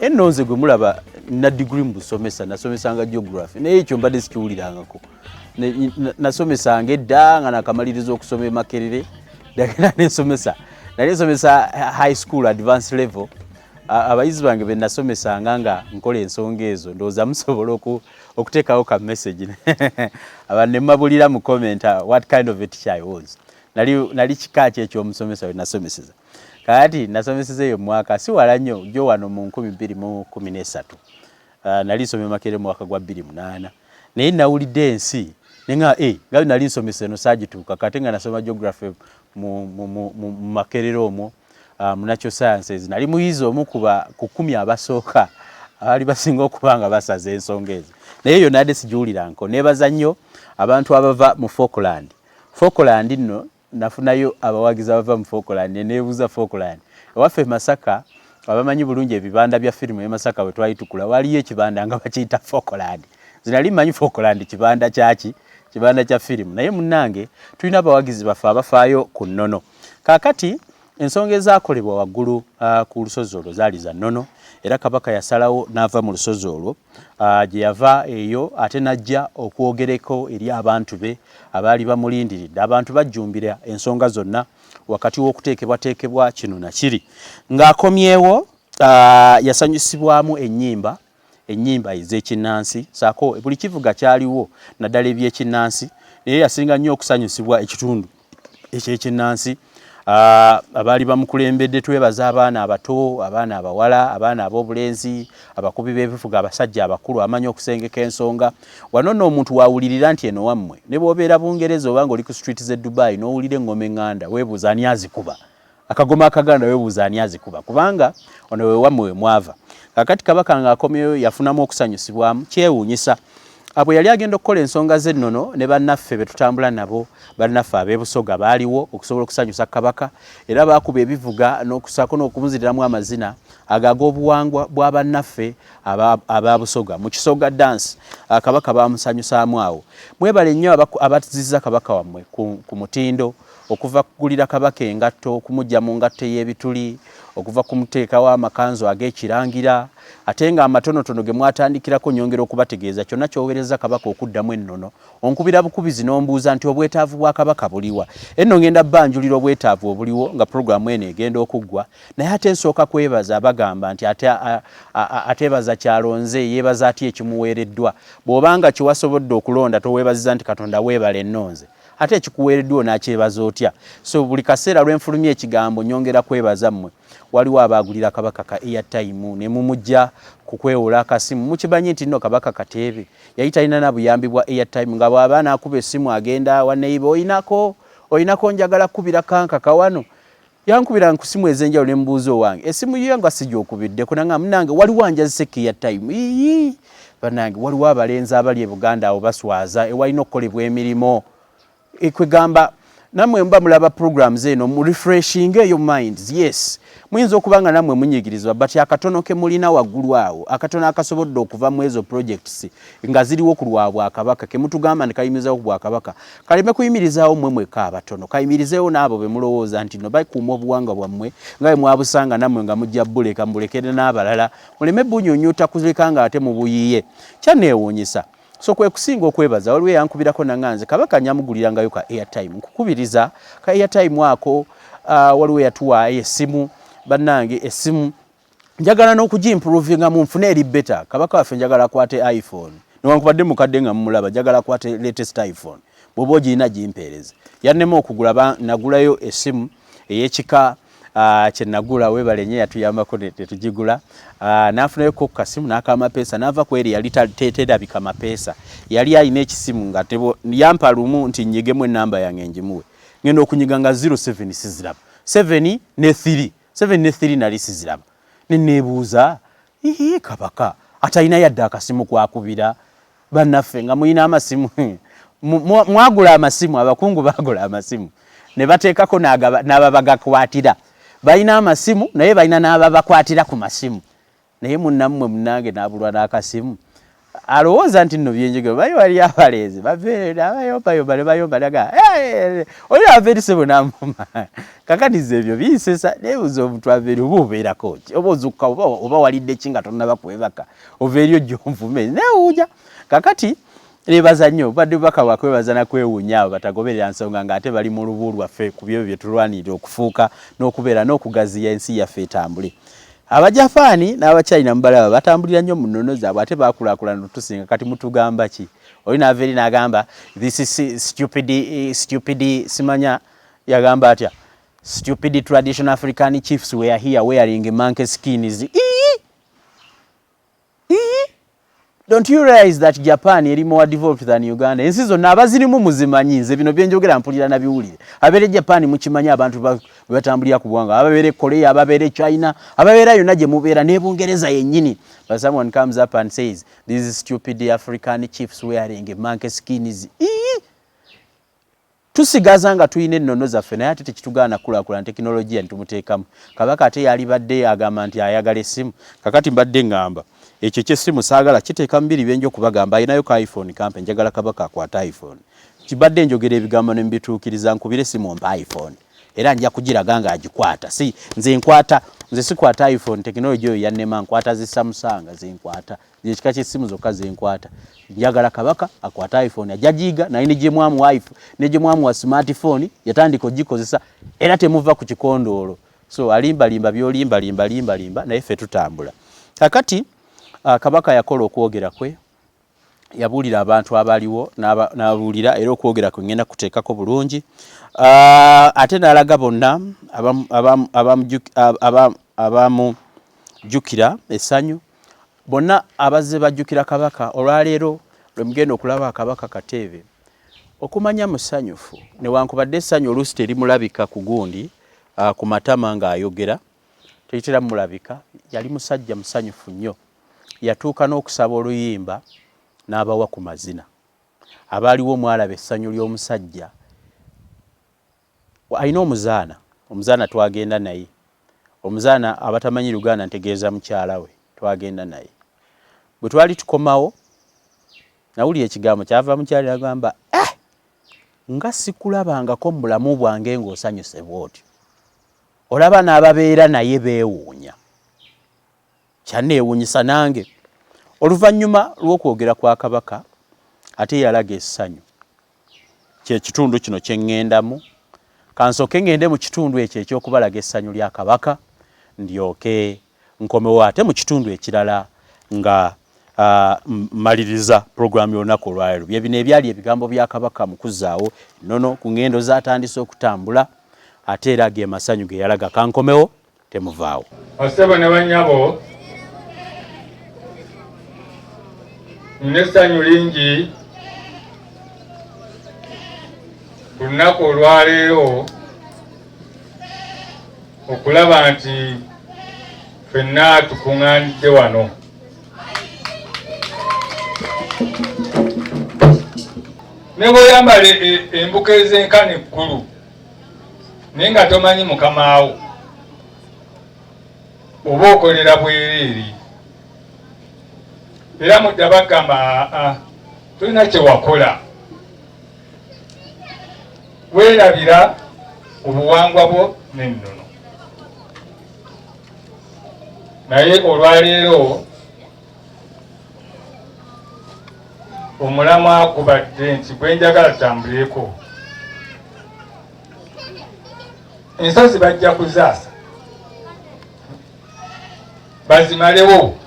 ennonze gwe mulaba na degree mu busomesa nasomesanga geography naye ekyo mbadde sikiwulirangako nasomesanga edda nga nakamaliriza okusoma e Makerere dagenda nensomesa high school advanced level abayizi bange be nasomesanga nga nkola ensonga ezo ndowooza musobola okuteekawo ka message abantu mabulira mu comment what kind of a teacher I was nali kikaaki ekyomusomesa we nasomeseza kati nasomeseza eyo mwaka si wala nnyo gyo wano mu 2013 nali nsomye Makerere mu mwaka gwa 2008 naye nawulidde ensi nga nali nsomesa eno saagituuka kate nga nasoma geography mu Makerere omwo mu natural sciences nali muyizi omu ku 10 abasooka abali basinga okuba nga basaza ensonga ezo naye yo nadde sigiwuliranko nebaza nnyo abantu abava mu Falkland nno nafunayo abawagizi abava mu Falkland nebuuza Falkland ewaffe Masaka abamanyi bulungi ebibanda bya firimu e Masaka bwe twayitukula waliyo ekibanda nga bakiyita Falkland zinali manyi Falkland kibanda kyaki kibanda kya firimu naye munnange tulina abawagizi baffe abafaayo ku nnono kakati ensonga ezakolebwa waggulu ku lusozi olwo zaali za nnono era Kabaka yasalawo n'ava mu lusozi olwo gye yava eyo ate najja okwogereko eri abantu be abaali bamulindiridde abantu bajjumbira ensonga zonna wakati w'okuteekebwateekebwa kino na kiri ng'akomyewo yasanyusibwamu ennyimba ez'ekinnansi saako buli kivuga kyaliwo naddala eby'ekinnansi naye yasinga nnyo okusanyusibwa ekitundu eky'ekinnansi abaali bamukulembedde twebaza abaana abato abaana abawala abaana ab'obulenzi abakubi b'ebivuga abasajja abakulu amanyi okusengeka ensonga wano nno omuntu wawulirira nti eno wammwe ne bw'obeera Bungereza oba ng'oli ku street z'e Dubai n'owulira engoma eŋŋanda weebuuza ani azikuba akagoma akaganda weebuuza ani azikuba kubanga ono we wammwe we mwava kakati Kabaka ng'akomyeyo yafunamu okusanyusibwamu kyewuunyisa abo yali agenda okukola ensonga z'ennono ne bannaffe be tutambula nabo bannaffe ab'ebusoga baaliwo okusobola okusanyusa Kabaka era baakuba ebivuga n'okusaako n'okumuziriramu amazina ag'obuwangwa bwa bannaffe aba mu kisoga dance Kabaka baamusanyusaamu awo mwebale nnyo abatizizza Kabaka wammwe ku mutindo okuva kugulira Kabaka engatto okumujja mu ngatto y'ebituli okuva kumuteekawo amakanzu ag'ekirangira ate nga amatonotono ge mwatandikirako nyongera okubategeeza kyonna kyowereza Kabaka okuddamu ennono onkubira bukubizi n'ombuuza nti obwetaavu bwa Kabaka buliwa enno ngenda banjulira obwetaavu obuliwo nga programu eno egenda okuggwa naye ate nsooka kwebaza bagamba nti ateebaza kyalonze yeebaza atya ekimuweereddwa bw'obanga kiwasobodde okulonda toweebaziza nti Katonda weebale ennonze ate ekikuweereddwa onakyebaza otya so buli kaseera lw'enfulumya ekigambo nyongera kwebaza mmwe waliwo abaagulira Kabaka ka airtime ne mumujja ku kwewola akasimu mukimanyi nti nno Kabaka kateebe yali talina na buyambi bwa airtime nga bw'aba naakuba essimu agenda wa neighbor oyinako njagala kubira kanka kawano yankubira ku simu ez'enjawulo ne mubuuza owange essimu yo nga sigyokubidde kunanga munange waliwo anjaziseko airtime bannange waliwo abalenzi abali e Buganda abo baswaza ewalina okukolebwa emirimu ekwegamba namwe mba mulaba programs eno mu refreshing your minds yes muyinza okubanga namwe munyigirizwa but akatono ke mulina waggulu awo akatono akasobodde okuva mu ezo projects nga ziriwo ku lwabwa Kabaka ke mutugamba ne kayimirizawo ku Bwakabaka kaleme kuyimirizaawo mmwe ka abatono kayimirizeewo n'abo be mulowooza nti no bakuuma obuwanga bwammwe nga bwe mwabusanga namwe nga mujja buleka mbulekere n'abalala muleme bunyonyota kulekanga ate mu buyiye kyaneewuunyisa so kwe kusinga okwebaza waliwo yankubirako nanganze Kabaka nyamugulirangayo ka airtime nkukubiriza ka airtime ako waliwo yatuwa esimu bannange esimu njagala n'okugimprovinga mu nfuna eri better Kabaka waffe njagala akwate iPhone newankubadde mukadde nga mumulaba njagala akwate latest iPhone bw'oba ogirina gimpeereze yannema okugula nagulayo esimu ey'ekika kye nagula weebale nnyo yatuyambako tetugigula n'afunayo ku kasimu n'akamapeesa n'ava ku eri yali teterabika mapeesa yali alina ekisimu nga yampa lumu nti nnyigemu ennamba yange ngimuwe ngenda okunyiga nga 07 siziraba 7 ne 3 nali siziraba neneebuuza Kabaka atalina yadde akasimu kwakubira bannaffe nga muyina amasimu mwagula amasimu abakungu bagula amasimu ne bateekako n'ababagakwatira balina amasimu naye balina n'ababakwatira ku masimu naye munnammwe munnange n'abulwa n'akasimu alowooza nti nno byenjogero bali wali abalezi babayombayomba ne bayomba naga oli aveeri sebo n'amuma kakatiza ebyo binsesa neebuuza omuntu aveeri oba obeerako ki oba ozukka oba walidde ki nga tonnaba kwebaka ova eri ojja onvume neewuunya kakati neebaza nnyo badde bubaka bwakwebaza nakwewuunya abo batagoberera nsonga ng'ate bali mu lubu lwaffe ku byo bye tulwanirira okufuuka n'okubeera n'okugaziya ensi yaffe etambule. Abajapaani n'Abachina mubalaba batambulira nnyo mu nnono zaabwe ate baakulaakulana otusinga kati mutugamba ki? Oli n'aveeri n'agamba this is stupid simanya yagamba atya stupid traditional African chiefs were here wearing monkey skins. Don't you realize that Japan is more developed than Uganda? Ensi zonna abazirimu muzimanyi nze bino byenjogera mpulira na biwulire. Abere Japan mukimanyi abantu batambulira ku bwanga. Ababere Korea, ababere China, ababere yonna gye mubeera ne Bungereza yennyini. But someone comes up and says, these stupid African chiefs wearing monkey skins. Tusigaza nga tuyina ennono zaffe naye ate tekitugaana kulaakulana tekinologiya ntumuteekamu. Kabaka ate yali badde agamba nti ayagala essimu. Kakati mbadde ngamba ekyo ky'essimu saagala kiteeka mu biri byenjo kubagamba ayinayo ka iPhone kampe njagala Kabaka akwata iPhone. Kibadde njogera ebigambo ne mbituukiriza nkubira essimu mpa iPhone. Era nja kugiraga nga agikwata. Si nze sikwata iPhone tekinologiya oyo yannema nkwata zi Samsung zinkwata. Ekika ky'essimu zokka zinkwata. Njagala Kabaka akwata iPhone ajajiga naye gye mwamu wa iPhone ne gye mwamu wa smartphone yatandika ogikozesa era temuva ku kikondoolo. So alimbalimba byolimbalimba naye ffe tutambula. Kakati Kabaka yakola okwogera kwe yabuulira abantu abaliwo n'abuulira era okwogera kwe ngenda kuteekako bulungi. Ate n'alaga bonna abamujjukira essanyu bonna abazze bajjukira Kabaka olwaleero lwe mugenda okulaba Kabaka Kateebe okumanya musanyufu newankubadde essanyu oluusi terimulabika ku gundi ku matama ng'ayogera teritera mulabika yali musajja musanyufu nnyo. Yatuuka n'okusaba oluyimba n'abawa ku mazina. Abaaliwo omwalaba essanyu ly'omusajja alina omuzaana twagenda naye. Omuzaana abatamanyi Luganda ntegeeza mukyala we twagenda naye. Bwe twali tukomawo nawulira ekigambo kyava mukyala agamba nga sikulabangako mu bulamu bwange ng'osanyuse bw'otyo. Olaba n'ababeera naye beewuunya. Kyanneewuunyisa nange. Oluvannyuma lw'okwogera kwa Kabaka ate yalaga essanyu. Kyekitundu kino kye ŋŋendamu. Kansooke ŋŋende mu kitundu ekyo eky'okubalaga essanyu lya Kabaka ndyoke nkomewo ate mu kitundu ekirala nga maliriza programu y'olunaku olwaleero. Bye bino ebyali ebigambo bya Kabaka mu kuzzaawo ennono ku ŋŋendo z'atandise okutambula ate era ge masanyu ge yalaga kankomewo temuvaawo. Basebo ne bannyabo nina essanyu lingi ku lunaku olwaleero okulaba nti ffenna tukuŋŋaanidde wano. Ne bw'oyambala embuka ez'enkana ekkulu naye nga tomanyi mukamaawo oba okolera bwereere era mudda bagamba tolina kye wakola weerabira obuwangwa bwo n'ennono. Naye olwaleero omulamwa gubadde nti gwe njagala tutambuleko. Ensozi bajja kuzaasa bazimalewo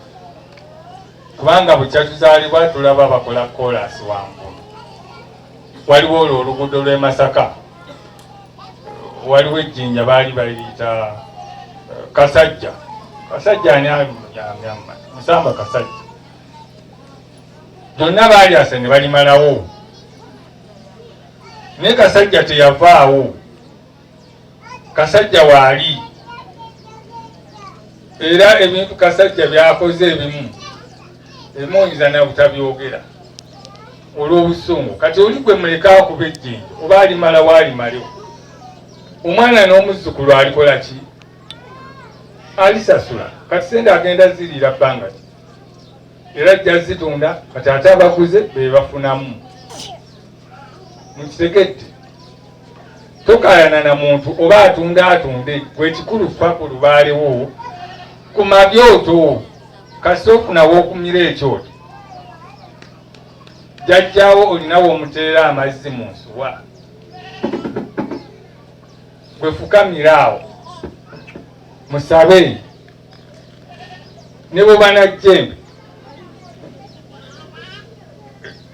kubanga bukya tuzaalibwa tulaba bakola koolaasi wangulu. Waliwo olwo oluguudo lw'e Masaka, waliwo ejjinja baali baliyita Kasajja. Kasajja ani Musamba Kasajja. Byonna balyasa ne balimalawo. Naye Kasajja teyavaawo. Kasajja waali. Era ebintu Kasajja byakoze ebimu ebimuwunyiza naye butabyogera olw'obusungu. Kati oli gwe muleka kuba ejjinja oba alimalawo alimalewo. Omwana n'omuzzukulu alikola ki? alisasula kati sente agenda ziriira bbanga ki era ajja zitunda kati ate abaguze be bafunamu mukitegedde tokayana na muntu oba atunde gwe kikulu fa ku lubaalewo ku mabyoto kasi okunawo okumira ekyoto jajjaawo olinawo omuteera amazzi mu nsuwa gwe fukamiraawo musabe ne bwe najjembe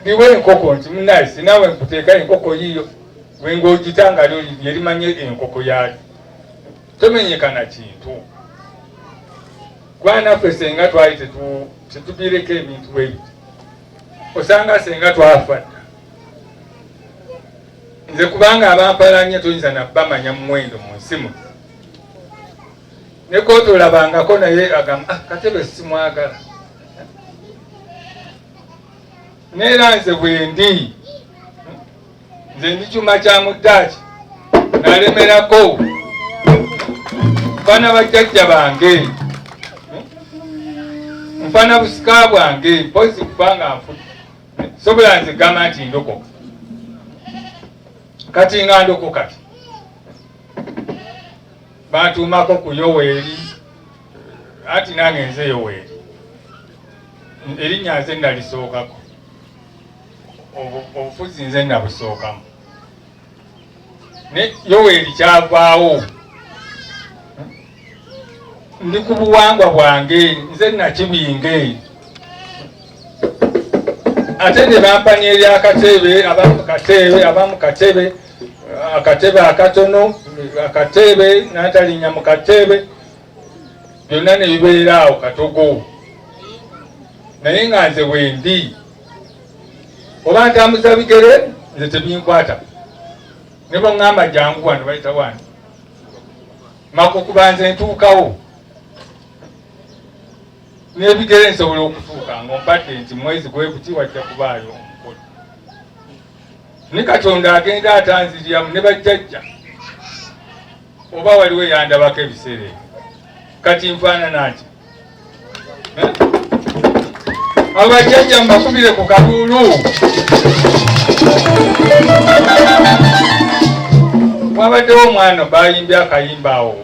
liwe enkoko nti munaye sinawe nkuteeka enkoko yiyo wenga ogitanga yerimanye enkoko yayo tomenyeka na kintu kwanaffe senga twali tetubireko ebintu bwebiti osanga senga twafadda nze kubanga abampalanye toyinza nabbamanya mumwendo mu nsi muno ne kootolabangako naye agamba katebe simwagala neera nze bwendi nze ndi kyuma kya muddaaki nalemerako nfana bajjajja bange nfana busika bwange mpozi kubanga nfudde sobola nze gamba nti ndokoka kati nga ndokoka kati bantuumako ku Yoweeri ati nange nze Yoweeri erinnya nze nalisookako obufuzi nze nabusookamu ne Yoweeri kyavaawo ndi ku buwangwa bwange nze nakibinge ate ne bampanya eri akatebe abamu katebe akatebe akatono akatebe natalinya mu katebe byonna ne bibeera awo katogo naye nga nze wendi oba ntambuza bigere nze tebinkwata ne boŋŋamba jangu wano bayita wano makukuba nze ntuukawo n'ebigere nsobola okutuuka ng'ompadde nti mwezi gwe buti wajja kubaayo omukolo ne Katonda agenda atanziryamu ne bajjajja oba waliwo yandabako ebiseera kati nfaanana nti abajjajja mbakubire ku kabuulu wabaddewo omwana bayimbye akayimba awo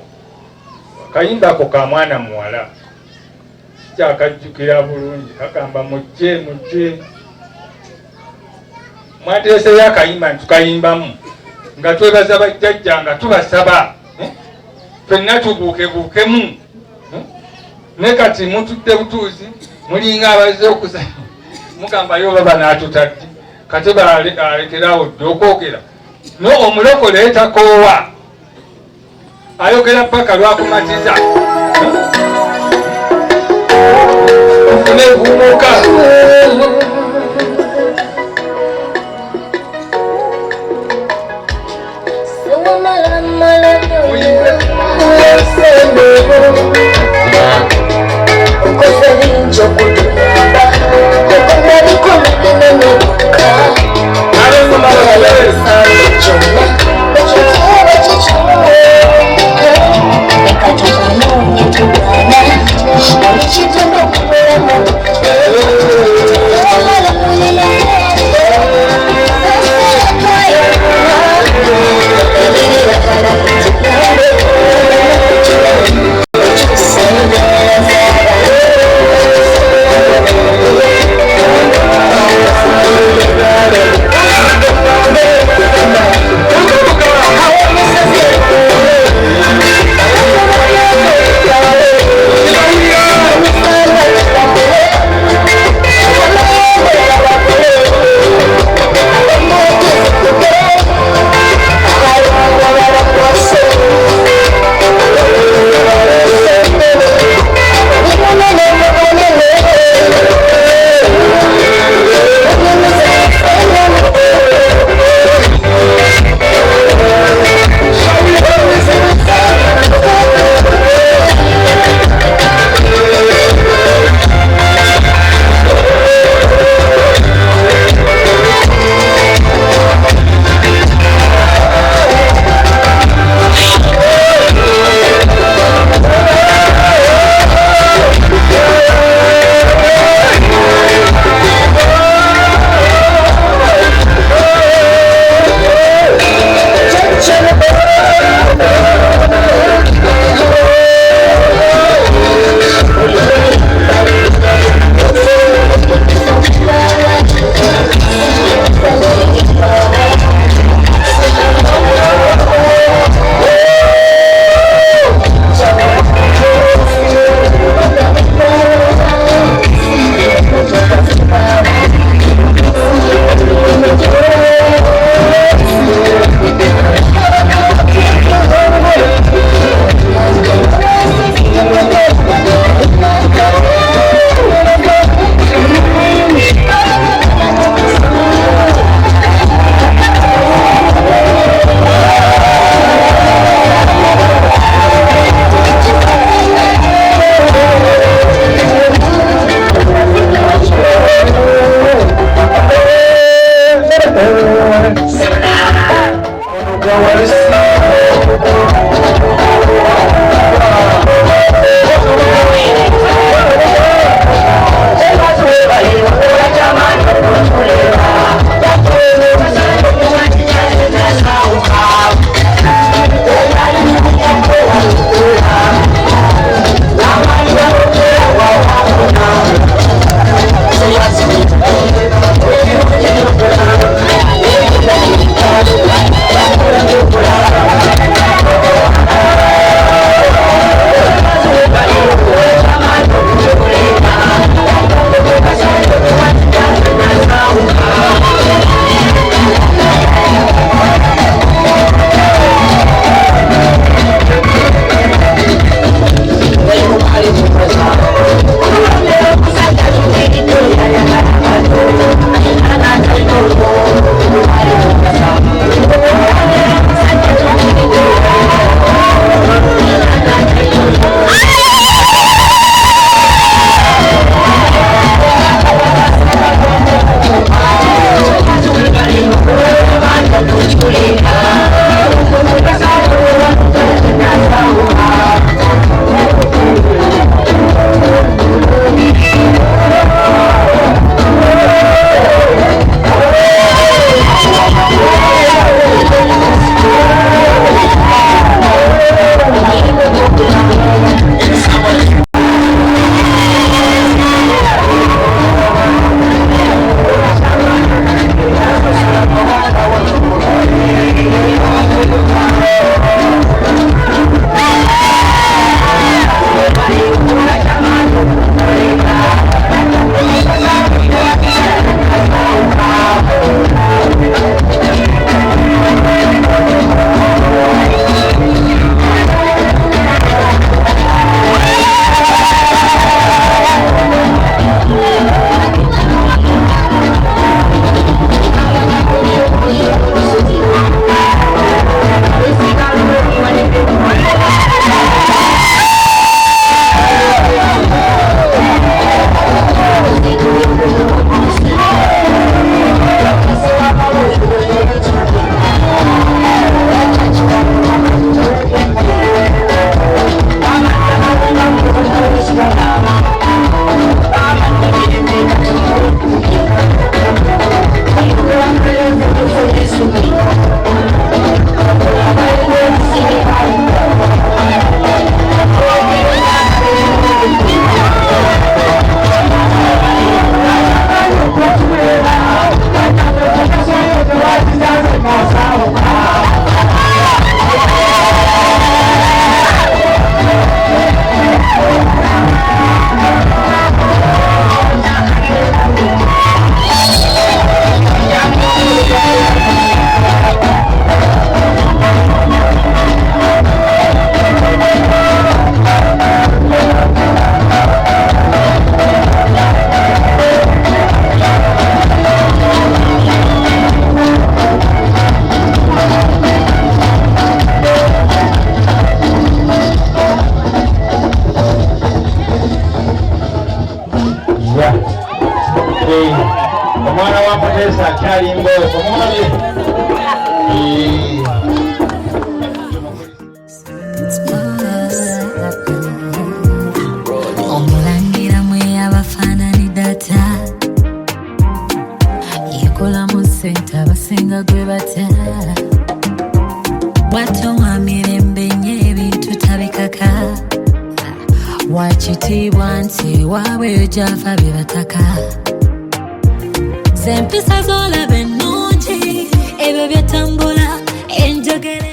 akayimba ako ka mwana muwala kyakajjukira bulungi kagamba mujje mwateeseyo akayimba ntukayimbamu nga twebaza bajjajja nga tubasaba ffenna tubuukebuukemu ne kati mutudde butuuzi mulinga abazze okusa mugambayo baba n'atutadde kate balekerawo dde okwogera no omulokole etakoowa ayogera paka lwakumatiza nebuumuka mulabye omwana wa Mutesa akyali mbooko mulabye. Omulangira mwe abafaanani data yekola mu ssente abasinga gwe bata bw'atoma mirembe nnyo ebintu tabikaka wakitiibwa nti waabwe gy'afa bye bataka z'empisa z'olaba ennungi ebyo byetambula enjogere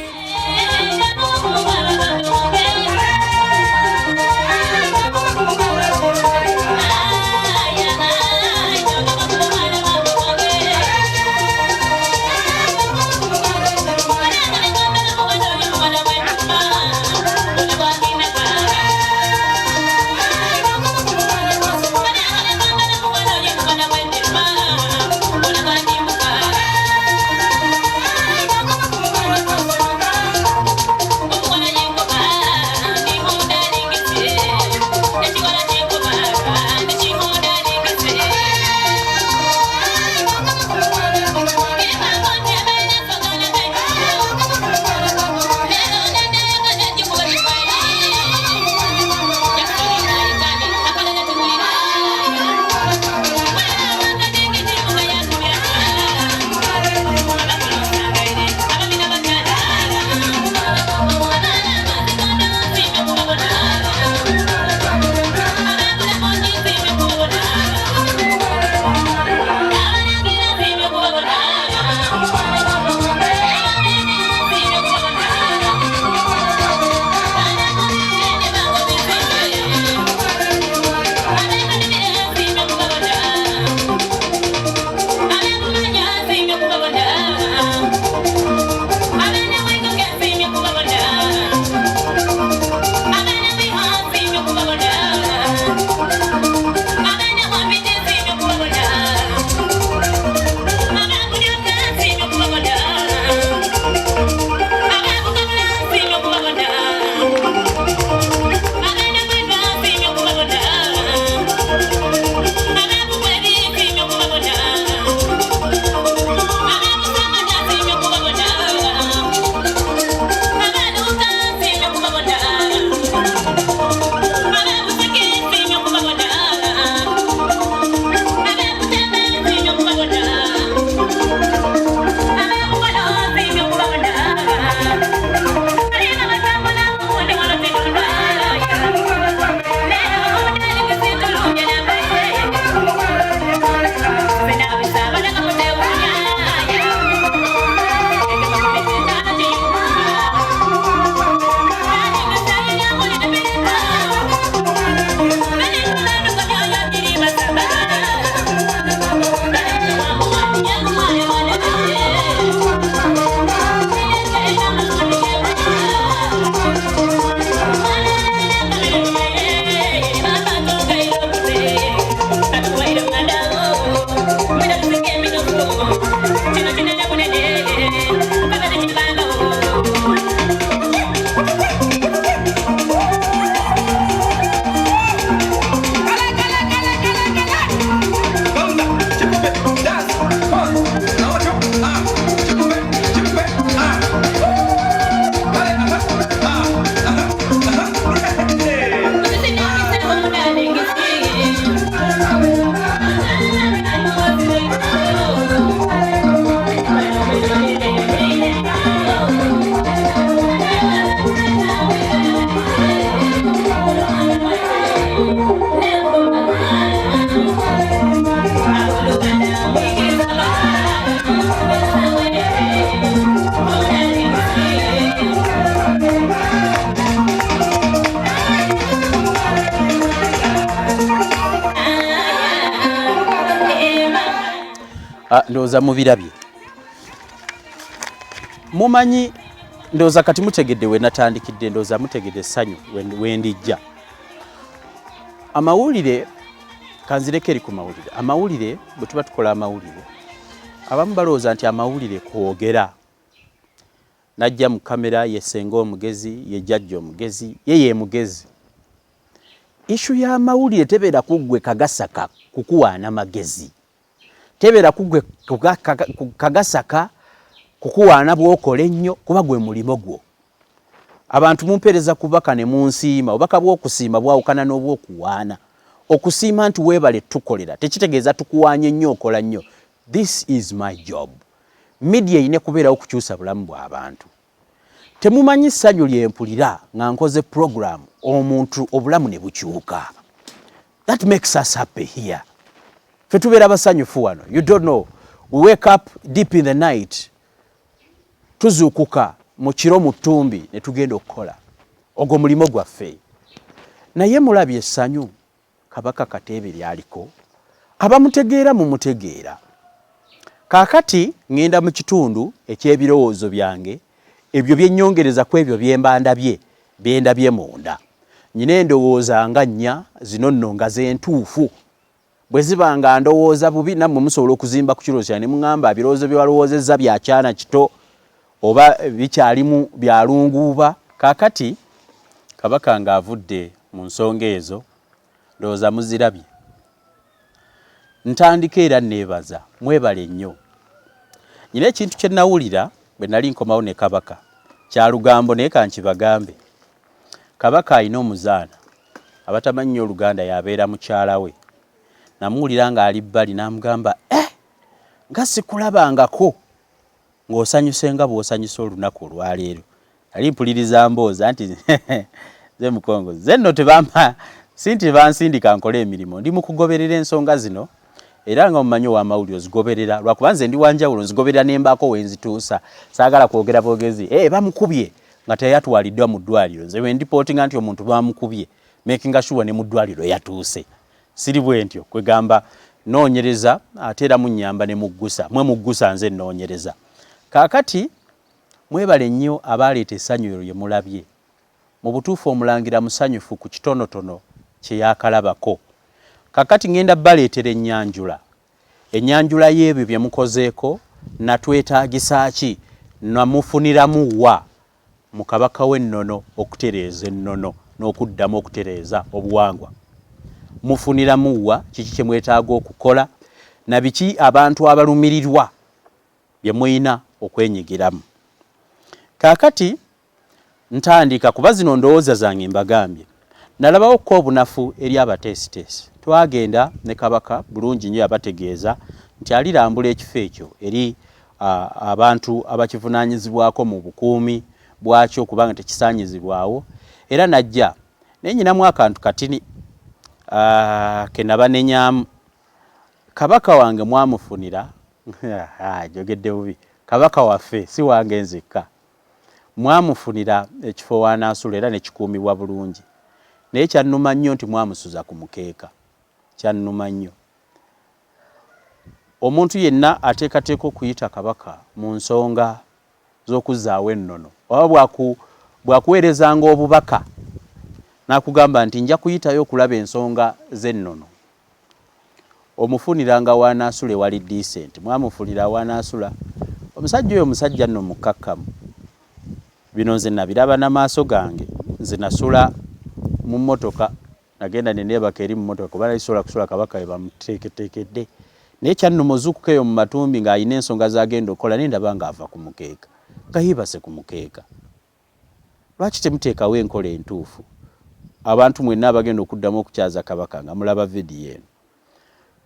Ndoza mubirabye mumanyi ndoza kati mutegedde we natandikidde ndoza mutegedde sanyu wendijja amawulire kanzirekeri ku mawulire amawulire bwe tuba tukola amawulire abamu balowooza nti amawulire kwogera najja mu kamera yesenga omugezi ye jjajja omugezi ye mugezi ishu ya amawulire tebeera kuggwe kagasaka kukuwaana magezi tebera kugwe kagasaka kukuwaana bw'okola ennyo kuba gwe mulimo gwo. Abantu mumpereza kubaka ne munsiima, obubaka bw'okusiima bwawukana n'obw'okuwaana. Okusiima nti weebale tukolera tekitegeeza tukuwaanye nnyo okola nnyo. This is my job. Media ine kubeerawo okukyusa bulamu bw'abantu. Temumanyi ssanyu lyempulira nga nkoze program omuntu obulamu ne bukyuka. That makes us happy here. Fe tubeera basanyufu wano. You don't know. We wake up deep in the night. Tuzuukuka mu kiro mu ttumbi ne tugenda okukola. Ogwo mulimo gwaffe. Naye mulabye essanyu Kabaka Katebe lyaliko. Abamutegeera mumutegeera. Kaakati ngenda mu kitundu eky'ebirowoozo byange, ebyo byennyongereza ku ebyo byendabye munda. Nyina endowooza nga nnya zino nno nga z'entuufu. Bwe ziba nga ndowooza bubi nammwe musobola okuzimba ku kirowoozo kyange ne muŋŋamba ebirowoozo bye walowoozezza bya kyana kito oba bikyalimu byalunguuba. Kaakati Kabaka ng'avudde mu nsonga ezo ndowooza muzirabye. Ntandika era neebaza mwebale nnyo. Nyina ekintu kye nawulira bwe nali nkomawo ne Kabaka kya lugambo naye kankibagambe. Kabaka alina omuzaana abatamanyi nnyo Oluganda yabeera mukyala we. Namuwulira ng'ali bbali n'amugamba nga sikulabangako ng'osanyuse nga bw'osanyusa olunaku olwaleero. Nali mpuliriza mbooza nti ze mukongo ze nno tebampa sinti bansindika nkole emirimu. Ndi mu kugoberera ensonga zino era nga mumanyi ow'amawulire ozigoberera lwakuba nze ndi wanjawulo nzigoberera n'embaako wenzituusa. Saagala kwogera bwogezi bamukubye nga teyatwaliddwa mu ddwaliro. Nze we ndipootinga nti omuntu bamukubye making sure ne mu ddwaliro yatuuse. Siri bwe ntyo kwegamba noonyereza ate era munnyamba ne muggusa. Mwe muggusa nze nnoonyereza. Kaakati mwebale nnyo abaaleeta essanyu eryo lye mulabye. Mu butuufu omulangira musanyufu ku kitonotono kye yaakalabako. Kaakati ngenda baleetera ennyanjula. Ennyanjula y'ebyo bye mukozeeko natwetaagisa ki namufuniramu wa mu Kabaka w'ennono okutereeza ennono n'okuddamu okutereeza obuwangwa. Mufuniramu wa kiki kye mwetaaga okukola na biki abantu abalumirirwa bye muyina okwenyigiramu. Kaakati ntandika kuba zino ndowooza zange mbagambye. Nalabawo ko obunafu eri abateesiteesi. Twagenda ne Kabaka bulungi nnyo abategeeza nti alirambula ekifo ekyo eri abantu abakivunaanyizibwako mu bukuumi bwakyo kubanga tekisaanyizibwawo. Era najja naye nyinamu akantu katini ke naba nenyaamu. Kabaka wange mwamufunira jogedde bubi. Kabaka waffe si wange nzekka. Mwamufunira ekifo w'anaasula era ne kikuumibwa bulungi. Naye kyannuma nnyo nti mwamusuza ku mukeeka. Kyannuma nnyo. Omuntu yenna ateekateeka okuyita Kabaka mu nsonga z'okuzzaawo ennono oba bwakuweerezanga obubaka n'akugamba nti nja kuyitayo okulaba ensonga z'ennono, omufuniranga w'anaasula ewali decent. Mwamufunira w'anaasula. Omusajja oyo musajja nno mukkakkamu. Bino nze nabiraba n'amaaso gange. Nze nasula mu mmotoka nagenda ne neebaka eri mu mmotoka kuba nalisobola kusula Kabaka we bamuteeketeekedde. Naye kyannuma ozuukuka eyo mu matumbi ng'alina ensonga z'agenda okukola naye ndaba ng'ava ku mukeeka nga yeebase ku mukeeka. Lwaki temuteekawo enkola entuufu? Abantu mwenna abagenda okuddamu okukyaza Kabaka nga mulaba vidiyo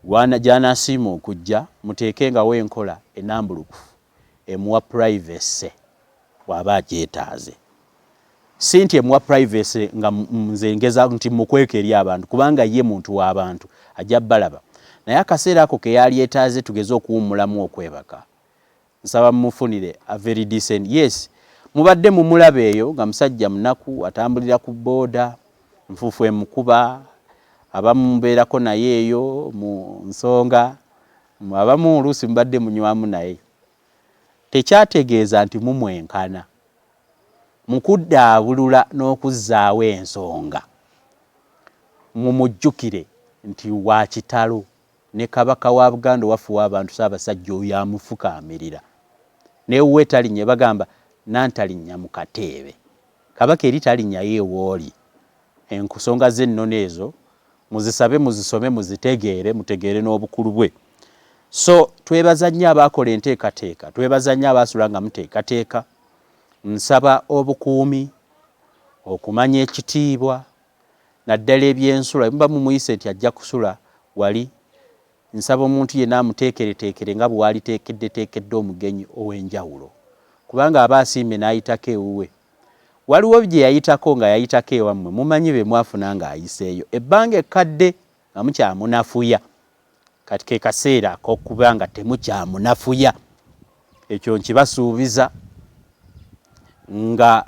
eno gy'anaasiima okujja muteekengawo enkola enambulukufu emuwa privacy bw'aba agyetaaze. Si nti emuwa privacy nga nze ngeza nti mukweka eri abantu kubanga ye muntu w'abantu ajja balaba. Naye akaseera ako ke yali yeetaaze tugeze okuwummulamu okwebaka. Nsaba mumufunire a very decent. Yes, mubadde mumulaba eyo nga musajja munaku atambulira ku booda nfuufu emukuba abamu mbeerako naye eyo mu nsonga abamu oluusi mubadde munywamu naye. Tekyategeeza nti mumwenkana mu kuddaabulula n'okuzzaawo ensonga. Mumujjukire nti wa kitalo ne Kabaka wa Buganda waffe w'abantu Ssaabasajja oyo amufukaamirira. Naye we talinnya bagamba nantalinnya mu kateebe. Kabaka eri talinnya yeewooli. Ensonga z'ennono ezo muzisabe muzisome muzitegeere mutegeere n'obukulu bwe. So twebaza nnyo abakola enteekateeka, twebaza nnyo abaasula nga muteekateeka. Nsaba obukuumi, okumanya ekitiibwa, naddala ebyensula. Muba mumuyise nti ajja kusula wali. Nsaba omuntu yenna amuteekereteekere nga bwe waaliteekedde omugenyi ow'enjawulo. Kubanga aba asiimye n'ayitako ewuwe. Waliwo bye yayitako nga yayitako ewammwe, mumanyi be mwafuna ng'ayiseeyo. Ebbanga ekkadde nga mukyamunafuya. Kati ke kaseera ak'okuba nga temukyamunafuya. Ekyo nkibasuubiza nga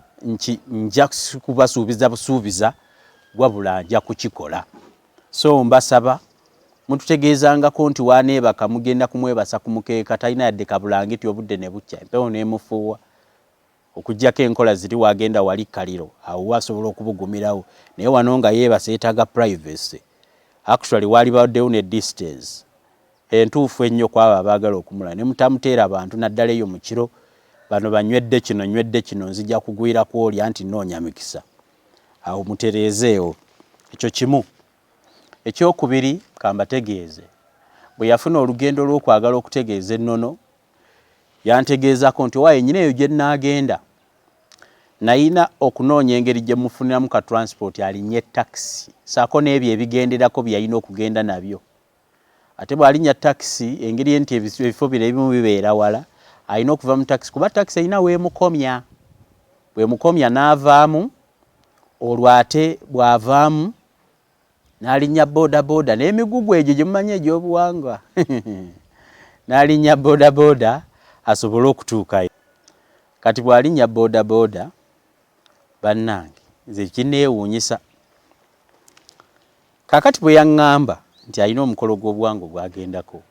nja kubasuubiza busuubiza wabula nja kukikola. So mbasaba mututegeezangako nti waaneebaka mugenda kumwebasa ku mukeeka talina yadde kabulangiti obudde ne bukya empewo n'emufuuwa. Okuggyako enkola ziri wagenda wali kaliro awo wasobola okubugumirawo, naye wano nga yeebasa yeetaaga privacy. Actually wali baddewo ne distance entuufu ennyo kwabo abaagala okumula ne mutamuteera abantu naddala eyo mu kiro bano banywedde kino nzija kugwira ku oli anti noonya mikisa. Awo mutereezeewo. Ekyo kimu. Ekyokubiri kambategeeze, bwe yafuna olugendo lw'okwagala okutegeeza ennono yantegeezako nti waaye nyina eyo gye nnaagenda nayina okunoonya engeri gye mufuniramu ka transport alinnya taxi saako n'ebyo ebigenderako bye yalina okugenda nabyo. Ate bw'alinnya taxi engeri nti ebifo bino ebimu bibeera wala alina okuva mu taxi kuba taxi alina weemukomya. Bwemukomya n'avaamu, olwo ate bw'avaamu n'alinnya bodaboda n'emigugu egyo gye mumanyi egy'obuwangwa n'alinnya bodaboda asobole okutuukayo. Kati bw'alinnya bodaboda bannange nze kineewuunyisa. Kaakati bwe yaŋŋamba nti alina omukolo gw'obuwangwa gwagendako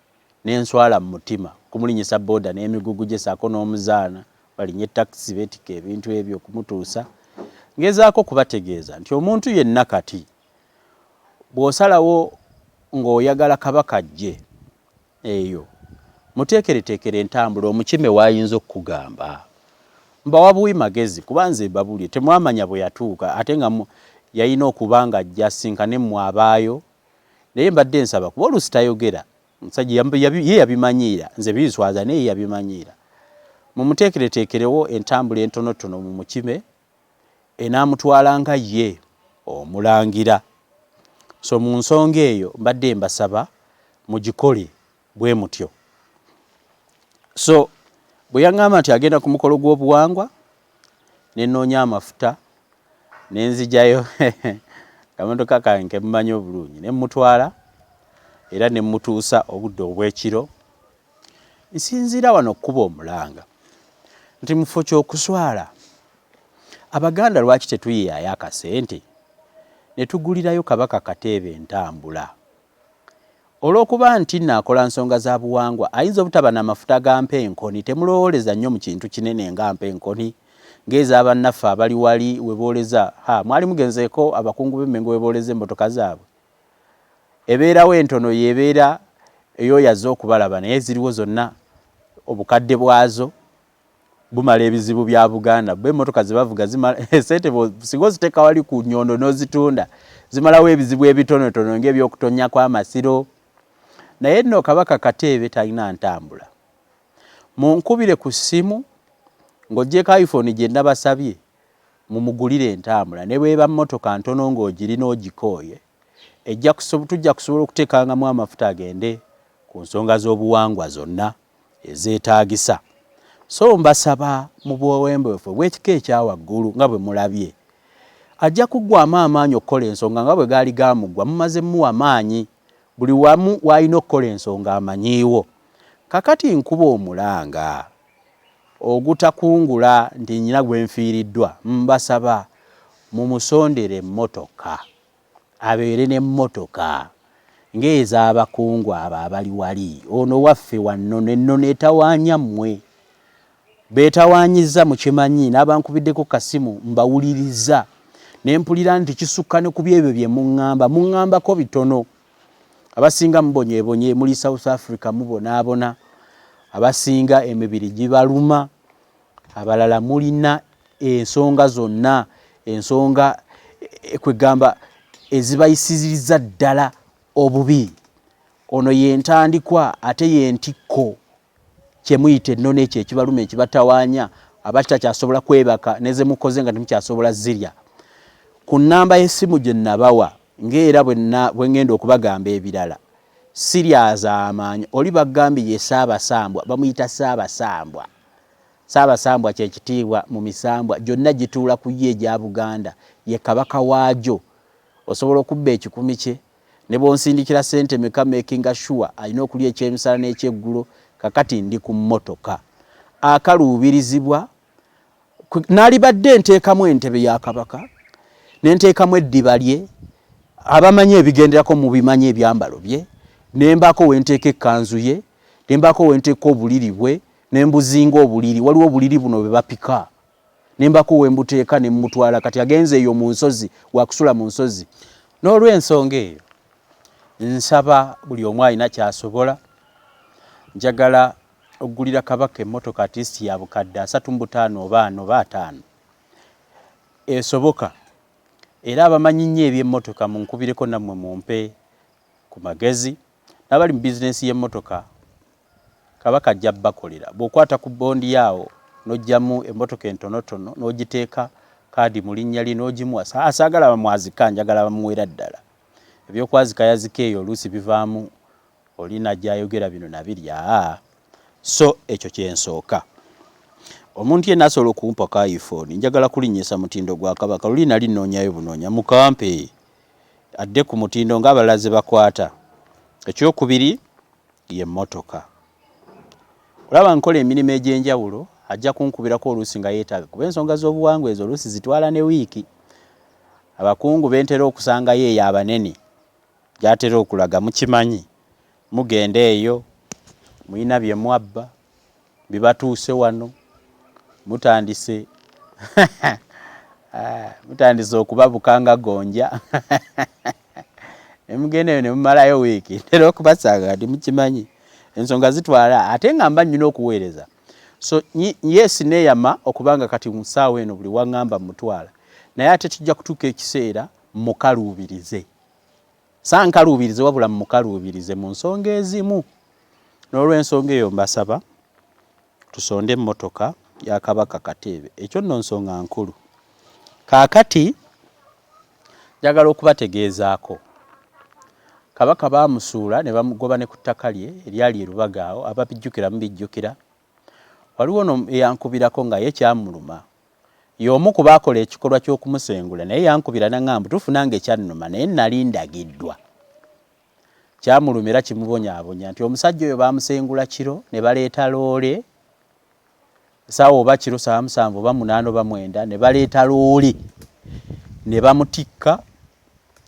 n'enswala mu mutima kumulinyisa boda n'emigugu gye saako n'omuzaana balinnye takisi beetika ebintu ebyo okumutuusa. Ngezaako kubategeeza nti omuntu yenna kati bw'osalawo ng'oyagala kabaka ajje eyo muteekereteekere entambula omukime waayinza okukugamba. Mbawa buwi magezi kuba nze mbabulye temwamanya bwe yatuuka ate nga yalina okuba nga ajja asinkane mmwe abaayo. Naye mbadde nsaba kuba oluusi tayogera omusajja ye yabimanyiira nze biiswaza naye yabimanyiira. Mumuteekereteekerewo entambula entonotono mu mukime enaamutwala nga ye omulangira. So mu nsonga eyo mbadde mbasaba mugikole bwe mutyo. So bwe yaŋŋamba nti agenda ku mukolo gw'obuwangwa ne nnoonya amafuta ne nzijayo kamotoka kange mumanyi obulungi ne mmutwala era ne mmutuusa obudde obw'ekiro. Nsinziira wano okkuba omulanga nti mu kifo ky'okuswala Abaganda lwaki tetuyiyayo akasente ne tugulirayo kabaka Kateebe entambula. Olw'okuba nti naakola nsonga za buwangwa ayinza obutaba n'amafuta ga mpenkoni, temulowooleza nnyo mu kintu kinene nga mpenkoni ng'eza bannaffe abali wali we booleza mwali mugenzeeko abakungu b'Emmengo we booleza emmotoka zaabwe. Ebeerawo entono yeebeera ey'oyaze okubalaba naye ziriwo zonna obukadde bwazo bumala ebizibu bya Buganda. Bo emmotoka ze bavuga zimala sente singa oziteeka wali ku nnyondo n'ozitunda zimalawo ebizibu ebitonotono ng'ebyokutonnyako amasiro. Naye nno kabaka Kateebe talina ntambula. Munkubire ku ssimu ng'oggyeko iPhone gye nabasabye mumugulire entambula ne bweba mmotoka ntono ng'ogirina ogikooye tujja kusobola okuteekangamu amafuta agende ku nsonga z'obuwangwa zonna ezeetaagisa. So mbasaba mu bwowembeefu bw'ekika ekyawaggulu nga bwe mulabye ajja kuggwamu amaanyi okukola ensonga nga bwe gaali gamuggwa mumaze muwa amaanyi buli wamu w'alina okukola ensonga amanyiiwo. Kakati nkuba omulanga ogutakungula nti nnyina gwe nfiiriddwa, mbasaba mumusondere emmotoka abeere n'emmotoka ng'ez'abakungu abo abali wali. Ono waffe wannono ennono etawaanya mmwe beetawaanyiza mukimanyi n'abankubiddeko kasimu mbawuliriza ne mpulira nti kisukka ne ku byebyo bye muŋŋambako bitono. Abasinga mubonyeebonye muli South Africa mubonaabona, abasinga emibiri gibaluma, abalala mulina ensonga zonna, ensonga kwegamba ezibayisiriza ddala obubi. ono yentandikwa ate yentikko kyemuyita ennono ekyo ekibaluma ekibatawaanya abatakyasobola kwebaka neze mukoze nga temukyasobola zirya. Ku nnamba y'essimu gye nabawa ng'era bwe ngenda okubagamba ebirala siryaza amaanyi oli bagambye ye Ssaabasambwa bamuyita Ssaabasambwa. Ssaabasambwa kye kitiibwa mu misambwa gyonna gituula ku ye egya Buganda ye kabaka waagyo. Osobola okubba ekikumi kye ne bw'onsindikira ssente meka makinga sure alina okulya ekyemisala n'ekyeggulo kakati ndi ku mmotoka akaluubirizibwa n'alibadde nteekamu entebe ya kabaka nenteekamu eddiba lye abamanyi ebigenderako mu bimanyi ebyambalo bye nembaako wenteeka ekkanzu ye nembaako wenteeka obuliri bwe nembuzinga obuliri waliwo obuliri buno bwe bapika nembaako wembuteeka ne mmutwala kati agenze eyo mu nsozi wakusula mu nsozi. N'olw'ensonga eyo nsaba buli omu alina kyasobola njagala okugulira kabaka emmotoka atisti ya bukadde 35 oba 4 oba 5 esoboka era abamanyi nnyo eby'emmotoka munkubireko nammwe mumpe ku magezi n'abali mu bizinesi y'emmotoka kabaka ajja bakolera bw'okwata ku bondi yaawo n'ojjamu emmotoka entonotono n'ogiteeka kaadi mu linnya lye n'ogimuwa asaagala bamwazika njagala bamuwera ddala ebyokwazika yazika eyo oluusi bivaamu oli najjayogera bino nabirya so ekyo kyensooka. Omuntu yenna asobola okumpa ka iPhone njagala kulinnyisa mutindo gwa kabaka luli nali nnoonyayo bunoonya mukampe adde ku mutindo ng'abalaze bakwata. Ekyokubiri ye mmotoka olaba nkola emirimu egy'enjawulo ajja kunkubirako oluusi nga yeetaaga kuba ensonga z'obuwangwa ezo oluusi zitwala ne wiiki. Abakungu bentera okusangayo eyo abanene gyatera okulaga mukimanyi mugenda eyo muyina bye mwabba bibatuuse wano mutandise mutandise okubabukanga gonja nemugenda eyo ne mumalayo wiiki ntera okubasanga ndi mukimanyi ensonga zitwala ate nga mba nnina okuweereza. So yes neeyama okubanga kati mu ssaawa eno buli waŋŋamba mutwala naye ate kijja kutuuka ekiseera mukaluubirize sankaluubirize wabula mukaluubirize mu nsonga ezimu. N'olw'ensonga eyo mbasaba tusonde emmotoka ya kabaka Kateebe ekyo nno nsonga nkulu. Kaakati njagala okubategeezaako kabaka baamusuula ne bamugoba ne ku ttaka lye eryali e Lubaga awo ababijjukira mubijjukira. Waliwo no eyankubirako nga ye kyamuluma y'omu ku baakola ekikolwa ky'okumusengula naye yankubira naŋŋamba tufunanga ekyannuma naye nali ndagiddwa. Kyamulumira kimubonyaabonya nti omusajja oyo baamusengula kiro ne baleeta loole saawa oba kiro 7 oba 8 oba 9 ne baleeta loole ne bamutikka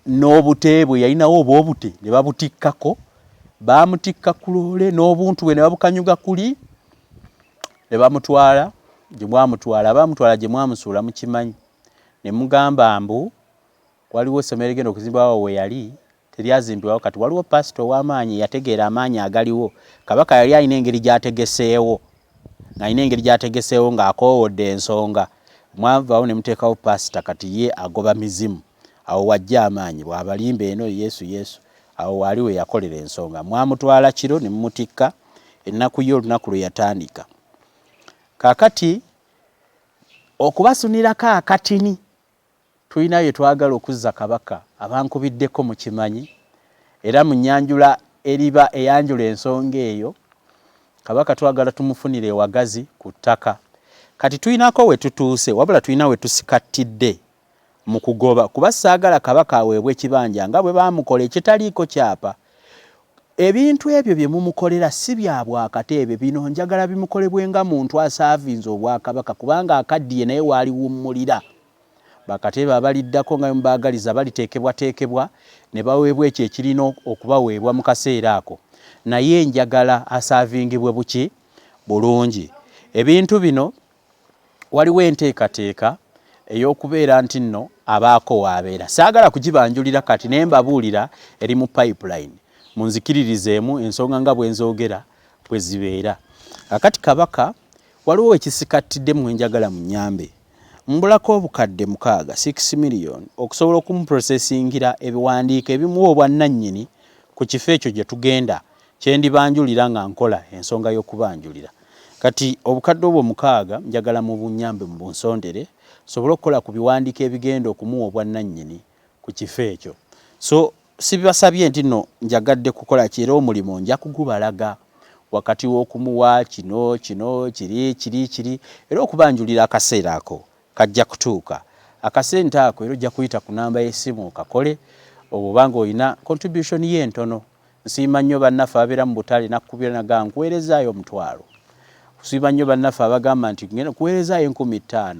n'obuteebwe yalinawo oba obute ne babutikkako baamutikka ku loole n'obuntu bwe ne babukanyuga kuli ne bamutwala gye mwamutwala bamutwala gye mwamusuula mukimanyi ne mugamba mbu waliwo essomero ligenda okuzimbwawo we yali teryazimbibwawo kati waliwo pasito ow'amaanyi yategeera amaanyi agaliwo kabaka yali alina engeri gy'ategeseewo ng'alina engeri gy'ategeseewo ng'akoowodde ensonga mwavaawo ne muteekawo pasita kati ye agoba mizimu awo wajja amaanyi bw'abalimba eno yesu awo wali we yakolera ensonga mwamutwala kiro ne mumutikka ennaku ye olunaku lwe yatandika. Kaakati okubasunirako akatini tulina bye twagala okuzza kabaka abankubiddeko mu kimanyi era mu nnyanjula eriba eyanjula ensonga eyo kabaka twagala tumufunire ewagazi ku ttaka. Kati tulinako we tutuuse wabula tulina we tusikattidde mu kugoba kuba saagala kabaka aweebwe ekibanja nga bwe baamukola ekitaliiko kyapa. Ebintu ebyo bye mumukolera si bya Bwakateebe bino njagala bimukolebwe nga muntu asaavinze Obwakabaka kubanga akaddiye naye waaliwummulira. Bakateebe abaliddako nga mubaagaliza baliteekebwateekebwa ne baweebwa ekyo ekirina okubaweebwa mu kaseera ako naye njagala asaavingibwe buki bulungi. Ebintu bino waliwo enteekateeka ey'okubeera nti nno abaako waabeera saagala kugibanjulira kati naye mbabuulira eri mu pipeline munzikiririzeemu ensonga nga bwe nzoogera bwe zibeera. Akati kabaka waliwo ekisikattidde mu njagala mu nnyambe mbulako obukadde 6 million okusobola okumuprocesingira ebiwandiiko ebimuwa obwannannyini ku kifo ekyo gye tugenda kyendi banjulira nga nkola ensonga y'okubanjulira. Kati obukadde obwo 6 njagala mu bunyambe mu bunsondere sobola okukola ku biwandiiko ebigenda okumuwa obwannannyini ku kifo ekyo. So sibasabye nti nno njagadde kukola kiri omulimo nja kugubalaga wakati w'okumuwa kino kiri era okubanjulira akaseera ako kajja kutuuka. Akasente ako era ojja kuyita ku namba y'essimu okakole obanga olina contribution ye ntono. Nsiima nnyo bannaffe abeera mu butale nakkubira naga nkuweerezaayo omutwalo. Nsiima nnyo bannaffe abagamba nti ngenda kuweerezaayo 15,000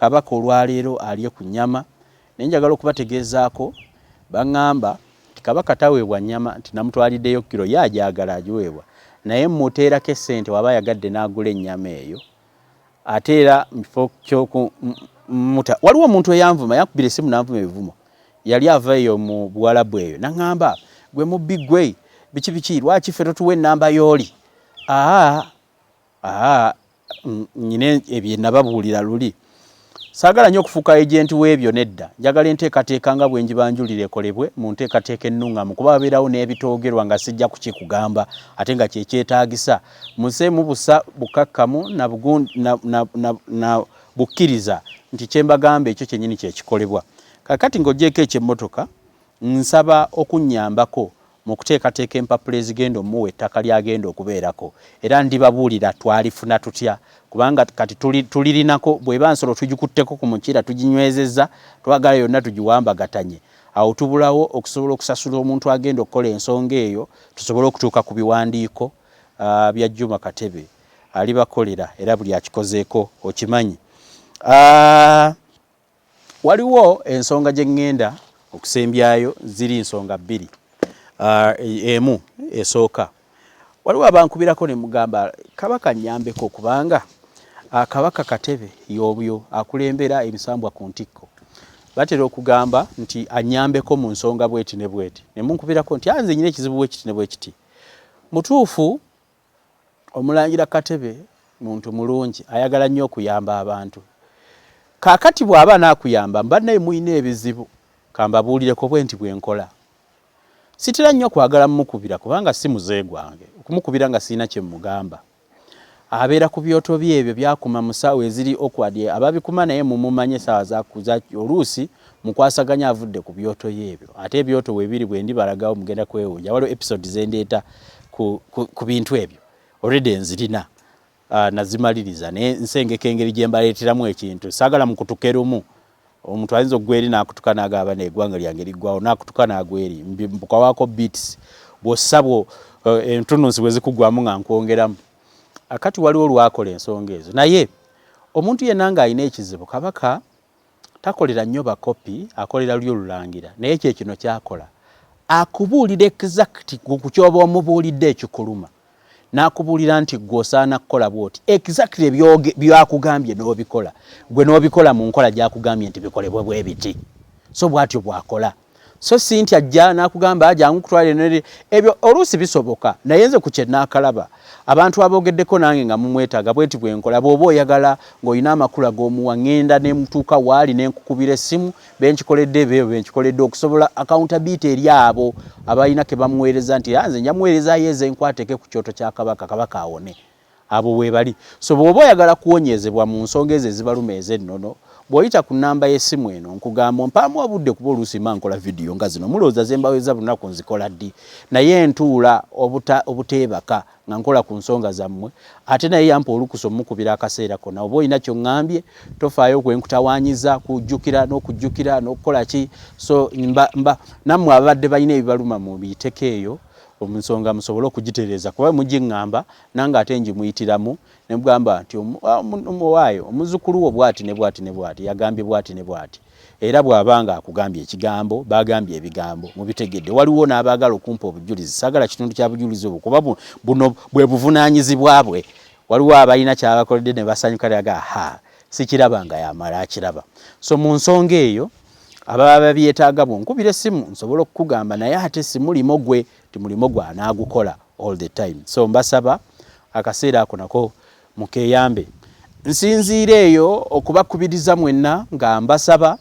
kabaka olwaleero alye ku nnyama. Naye njagala okubategeezaako baŋŋamba nti kabaka taweebwa nnyama nti namutwaliddeyo kilo yagyagala agiweebwa naye mmuteerako essente waba yagadde n'agula ennyama eyo ate era mukifo ky'okumuta. Waliwo omuntu eyanvuma yakubira essimu nanvuma ebivumo yali ava eyo mu Buwalabu eyo naŋŋamba gwe mubbi gwe biki lwaki ffe totuwa ennamba y'oli. Nyine ebyo nababuulira luli. Saagala nnyo okufuuka agenti w'ebyo nedda. Njagala enteekateeka nga bwe njibanjulira ekolebwe mu nteekateeka ennungamu kuba wabeerawo n'ebitoogerwa nga sijja kukikugamba ate nga kyekyetaagisa. Museemu busa bukakkamu na bukkiriza nti kye mbagamba ekyo kyennyini kyekikolebwa. Kakati ng'oggyeko eky'emmotoka nsaba okunnyambako mu kuteekateeka empapula ezigenda omuwa ettaka lyagenda okubeerako era ndibabuulira twalifuna tutya kubanga kati tulirinako bw'eba nsolo tugikutteko ku mukira tuginywezezza twagala yonna tugiwambagatanye awo tubulawo okusobola okusasula omuntu agenda okukola ensonga eyo tusobole okutuuka ku biwandiiko bya Juma Katebe alibakolera era buli akikozeeko okimanyi. Waliwo ensonga gye ŋŋenda okusembyayo ziri nsonga 2. Emu esooka waliwo abankubirako ne mugamba kabaka nnyambeko kubanga kabaka Katebe y'obyo akulembera ebisambwa ku ntikko batera okugamba nti annyambeko mu nsonga bweti ne bweti ne munkubirako nti anze nyine ekizibu bwekiti ne bwekiti. Mutuufu Omulangira Katebe muntu mulungi ayagala nnyo okuyamba abantu. Kaakati bw'aba naakuyamba mba naye muyina ebizibu kambabuulireko bwenti bwenkola. Sitira nnyo kwagala mukubira kubanga si muze gwange okumukubira nga sina kye mugamba. Abeera ku byoto byebyo byakuma musawo eziri okwadye ababikuma naye mumumanye sawa zakuza oluusi mukwasaganya avudde ku byoto yebyo ate ebyoto webiri bwe ndibalagawo mugenda kwewunya waliwo episode zendeeta ku bintu ebyo already nzirina nazimaliriza ne nsengeka engeri gye mbaleeteramu ekintu saagala mukutukerumu omuntu ayinza ogweri n'akutuka n'agamba n'eggwanga lyange liggwawo n'akutuka n'agweri mbukawaako beats bw'ossabwo entunnunsi bwe zikugwamu nga nkwongeramu. Akati waliwo olwakola ensonga ezo naye omuntu yenna ng'alina ekizibu kabaka takolera nnyo bakopi akolera lyo lulangira naye ekyo kino kyakola akubuulira exact ku kyoba omubuulidde ekikuluma n'akubuulira nti gw'osaana kukola bw'oti exactly byakugambye n'obikola gwe n'obikola mu nkola gyakugambye nti bikolebwe bwe biti so bw'atyo bw'akola. So si nti ajja n'akugamba jangu kutwalira ebyo oluusi bisoboka naye nze ku kye n'akalaba abantu aboogeddeko nange nga mumwetaaga bweti bwenkola bw'oba oyagala ng'olina amakulu ag'omuwa ŋŋenda ne mutuuka waali ne nkukubira essimu benkikoledde ebyo benkikoledde okusobola accountability eri abo abalina ke bamuweereza nti nze nja muweerezaayo eze nkwateke ku kyoto kya kabaka kabaka awone abo we bali. So bw'oba oyagala kuwonyezebwa mu nsonga ezo ezibaluma ez'ennono bw'oyita ku nnamba y'essimu eno nkugamba mpaamu obudde kuba oluusi mba nkola vidiyo nga zino mulowooza ze mbaweza bunaku nzikola ddi naye ntuula obuteebaka nga nkola ku nsonga zammwe ate naye yampa olukusa omukubira akaseera konna oba olina ky'oŋŋambye tofaayo kwenkutawaanyiza kujjukira n'okujjukira n'okukola ki. So nammwe ababadde balina ebibaluma mu biiteko eyo omusonga musobole okugitereeza kuba mugiŋŋamba nange ate njimuyitiramu ne mugamba nti omuwaayo omuzukulu wo bw'ati ne bw'ati ne bw'ati yagambye bw'ati ne bw'ati era bw'abanga akugambye ekigambo bagambye ebigambo mubitegedde. Waliwo n'abaagala okumpa obujulizi saagala kitundu kya bujulizi obwo kuba buno bwe buvunaanyizibwa bwe. Waliwo abalina kyabakoledde ne basanyuka laga sikiraba nga yamala akiraba. So mu nsonga eyo ababa babyetaaga bwonkubira essimu nsobola okukugamba naye ate si mulimo gwe ti mulimo gwe anaagukola all the time. So mbasaba akaseera ako nako mukeeyambe. Nsinziira eyo okubakubiriza mwenna nga mbasaba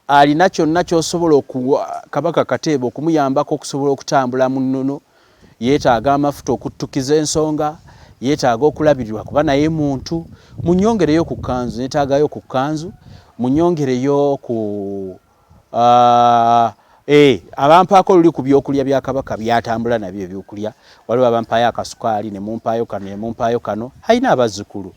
alina kyonna ky'osobola okuwa Kabaka Kateebe okumuyambako okusobola okutambula mu nnono, yeetaaga amafuta okuttukiza ensonga, yeetaaga okulabirirwa kuba naye muntu. Munyongereyo ku kkanzu, neetaagayo ku kkanzu, munyongereyo ku abampaako luli ku byokulya bya Kabaka byatambula nabyo ebyokulya. Waliwo abampaayo akasukaali ne mumpaayo kano ne mumpaayo kano, alina abazzukulu.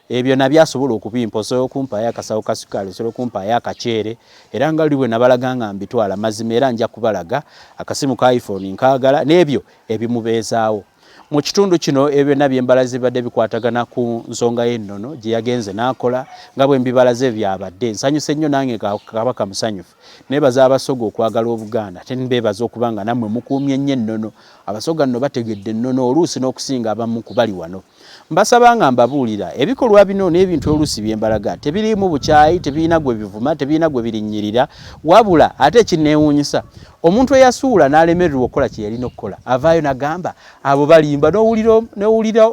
Ebyo nabyo asobola okubimpa, osobola okumpaayo akasawo ka sukaali, osobola okumpaayo akaceere, era nga liwe nabalaga nga mbitwala mazima, era nja kubalaga akasimu ka iPhone nkaagala n'ebyo ebimubeezaawo. Mu kitundu kino ebyo nabyo embalaze badde bikwatagana ku nsonga y'ennono gye yagenze n'akola nga bwe mbibalaze byabadde. Nsanyuse nnyo nange Kabaka musanyufu. Neebaza Abasoga okwagala Obuganda, ate mbeebaza okuba nga nammwe mukuumye nnyo ennono. Abasoga nno bategedde ennono oluusi n'okusinga abamu ku bali wano. Mbasaba nga mbabuulira ebikolwa bino n'ebintu oluusi byembalaga tebiriimu bukyayi, tebirina gwe bivuma, tebirina gwe birinnyirira, wabula ate kineewuunyisa omuntu eyasuula n'alemererwa okukola kye yalina okukola avaayo n'agamba abo balimba, n'owulira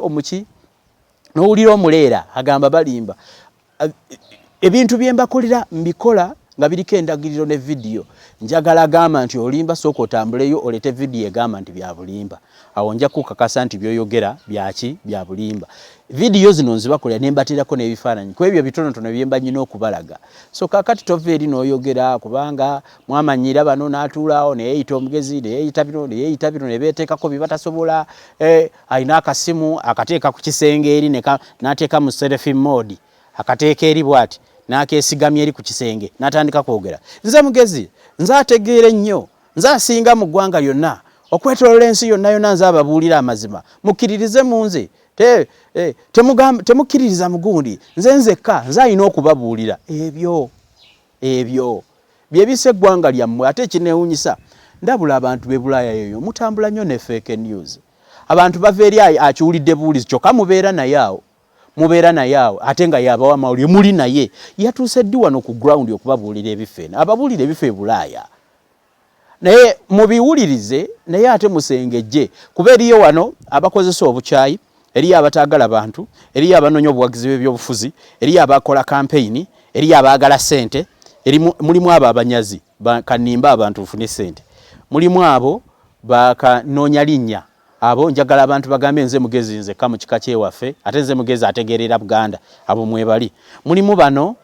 omuleera agamba balimba. Ebintu bye mbakolera mbikola nga biriko endagiriro ne vidiyo. Njagala agamba nti olimba sooka otambuleyo olete vidiyo egamba nti bya bulimba. Awo nja kukakasa nti byoyogera byaki bya bulimba. Vidiyo zino nzibakolera ne mbateerako n'ebifaananyi ku ebyo bitonotono bye mba nnina okubalaga. So kaakati tova eri n'oyogera kubanga mwamanyira bano n'atuulaawo ne yeeyita omugezi ne yeeyita bino ne beeteekako bye batasobola. Alina akasimu akateeka ku kisenge eri n'ateeka mu selfie mode, akateeka eri bw'ati n'akeesigamya eri ku kisenge n'atandika kwogera. Nze mugezi, nze ategeera ennyo, nze asinga mu ggwanga lyonna, okwetoloola ensi yonna nze ababuulira amazima. Mukkiririze mu nze, temukkiririza mugundi, nze nzekka, nze alina okubabuulira. Ebyo bye bise eggwanga lyammwe. Ate ekineewuunyisa ndabula abantu b'e Bulaaya eyo mutambula nnyo ne fake news. Abantu bava eri akiwulidde buulizi kyokka mubeera naye awo ate nga yabawa amawulire muli naye. Yatuuse ddi wano ku ground okubabuulira ebife? Ababuulira ebife e Bulaaya naye mubiwulirize, naye ate musengejje kuba eriyo wano abakozesa obukyayi, eriyo abataagala bantu, eriyo abanoonya obuwagizi bw'ebyobufuzi, eriyo abakola campaign, eriyo abaagala ssente, mulimu abo abanyazi kanimba abantu nfune ssente, mulimu abo bakanoonya linnya. Abo njagala abantu bagambe nze mugezi nzekka mu kika kyewaffe, ate nze mugezi ategeerera Buganda. Abo mwebali. Mulimu bano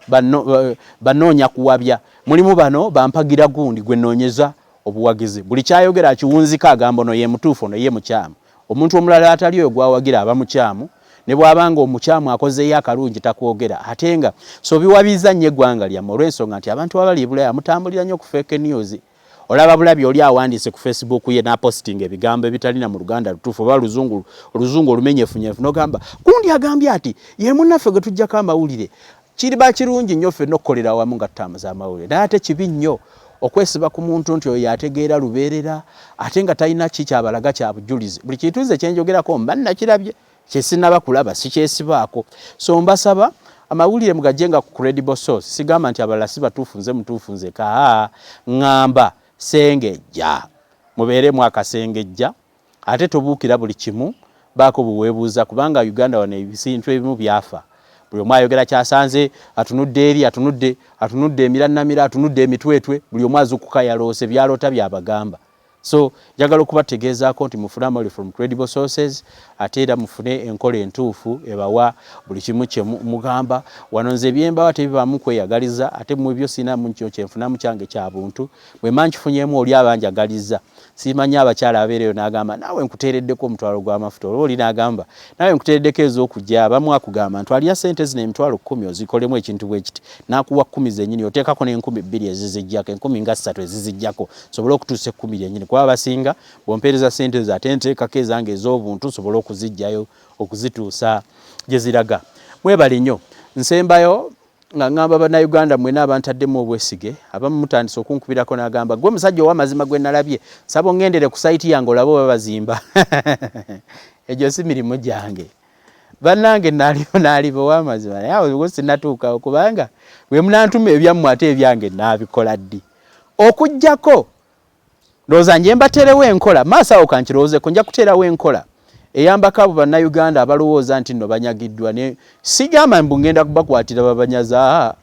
banoonya kuwabya, mulimu bano bampagira gundi gwe nnoonyeza obuwagizi. Buli kyayogera akiwunzika agamba ono ye mutuufu, ono ye mukyamu. Omuntu omulala atali oyo gwawagira aba mukyamu, ne bw'abanga omukyamu akozeeyo akalungi takwogera. Ate nga so biwabiza nnyo eggwanga lyammwe olw'ensonga nti abantu abali e Bulaaya mutambulira nnyo ku fake news. Olaba bulabi oli awandiise ku Facebook ye n'apostinga ebigambo ebitalina mu Luganda lutuufu oba oluzungu olumenyefunyefu n'ogamba gundi agambye ati ye munnaffe gwe tuggyako amawulire. Kiriba kirungi nnyo ffenna okukolera awamu nga tutambula amawulire, naye ate kibi nnyo okwesiba ku muntu nti oyo ategeera lubeerera ate nga talina ki kyabalaga kya bujulizi. Buli kintu nze kye njogerako mba nnakirabye, kye sinnaba kulaba sikyesibaako. So mbasaba amawulire mugajjenga ku credible source. Sigamba nti abalala si batuufu, nze mutuufu nzeka. Ngamba sengejja, mubeeremu akasengejja, ate tobuukira buli kimu baako buweebuuza kubanga Uganda wano ebintu ebimu byafa. Buli omu ayogera kyasanze, atunudde eri, atunudde emirannamira, atunudde emitwetwe, buli omu azuukuka yaloose byaloota byabagamba. So njagala okubategeezaako nti mufune amawulire from credible sources, ate era mufune enkola entuufu ebawa buli kimu kye mugamba. Wano nze byembawa tebibaamu kweyagaliza, ate mu byo sinamu kyo kyenfunamu kyange kya buntu. Bwe mba nkifunyemu oli abanjagaliza, simanyi abakyala abeereyo n'agamba naawe nkuteereddeko omutwalo gw'amafuta, olwo oli n'agamba naawe nkuteereddeko ez'okujja, abamu akugamba ntwalira ssente zino emitwalo 10 ozikolemu ekintu bwe kiti, n'akuwa 10 zennyini oteekako n'2,000 ezizijjako, 10,3 ezizijjako, sobole okutuusa 10 yennyini. Kuba abasinga bw'ompeereza ssente zo ate nteekako ezange ez'obuntu sobole okuzijjayo okuzituusa gye ziraga. Mwebale nnyo. Nsembayo nga ngamba bannayuganda mwena abantaddemu obwesige, abamu mutandise okunkubirako n'agamba gwe musajja ow'amazima gwe nalabye, saba ongendere ku sayiti yange olabe oba bazimba. Egyo si mirimu gyange. Bannange naalibo ow'amazima naye awo sinnatuukawo kubanga bwe munantuma ebyammwe ate ebyange naabikola ddi. Okuggyako ndowooza nje mbateerewo enkola, maaso awo kankirowoozeko, nja kuteerawo enkola eyambako abo bannayuganda abalowooza nti nno banyagiddwa. Sigamba mbu ngenda kubakwatira babanyaza,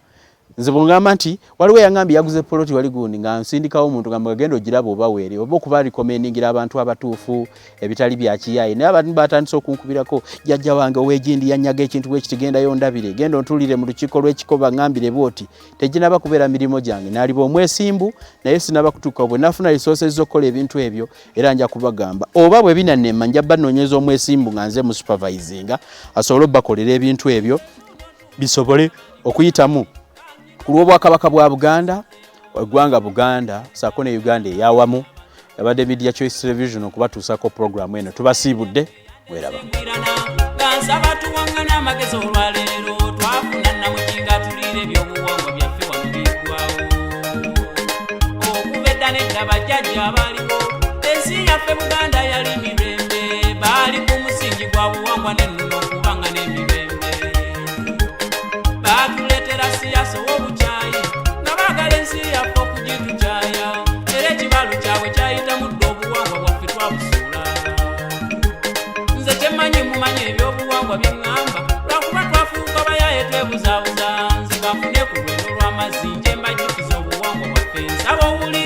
nze bongamba nti waliwo yangambye yaguze poloti wali gundi nga nsindikawo omuntu nga mugagenda ogiraba oba weere oba okuba recommendingira abantu abatuufu ebitali bya kiyayi naye abantu batandise okunkubirako jjajja wange ow'egindi yanyaga ekintu bwekigendayo ndabire genda ontulire mu lukiiko lw'ekikoba ngambire bwoti teginaba kubeera mirimo gyange naaliba omwesimbu naye sinaba kutuuka bwe nafuna resources z'okukola ebintu ebyo era nja kubagamba oba bwe binannemma nja banoonyeza omwesimbu nga nze mu supervisinga asobole obbakolera ebintu ebyo bisobole okuyitamu ku lw'obwakabaka bwa Buganda eggwanga Buganda saako ne Uganda eyawamu yabadde Media Choice Television okubatuusako programu eno tubasiibudde mweraba nsaba tuwangana amagezi olwaleero twafuna namukinga tuliire ebyobuwangwa byaffe wano biggwawo okuva edda nedda bajjajja abaliwo ensi yaffe Buganda yali mirembe baali ku musingi gwa buwangwa nennono okubanga n'emirembe baatuleetera siyaasa ow'obukyayi nga baagala ensi yaffe okugitukyaya era ekibalu kyabwe kyayita muddo obuwangwa bwaffe twabusuula nze kyemmanyi mumanyi ebyobuwangwa bye ŋŋamba lwakuba twafuuka bayaye twebuzaabuza nze bafune ku lweno lw'amazzi nje mbajjukiza obuwangwa bwaffe nsaba owuli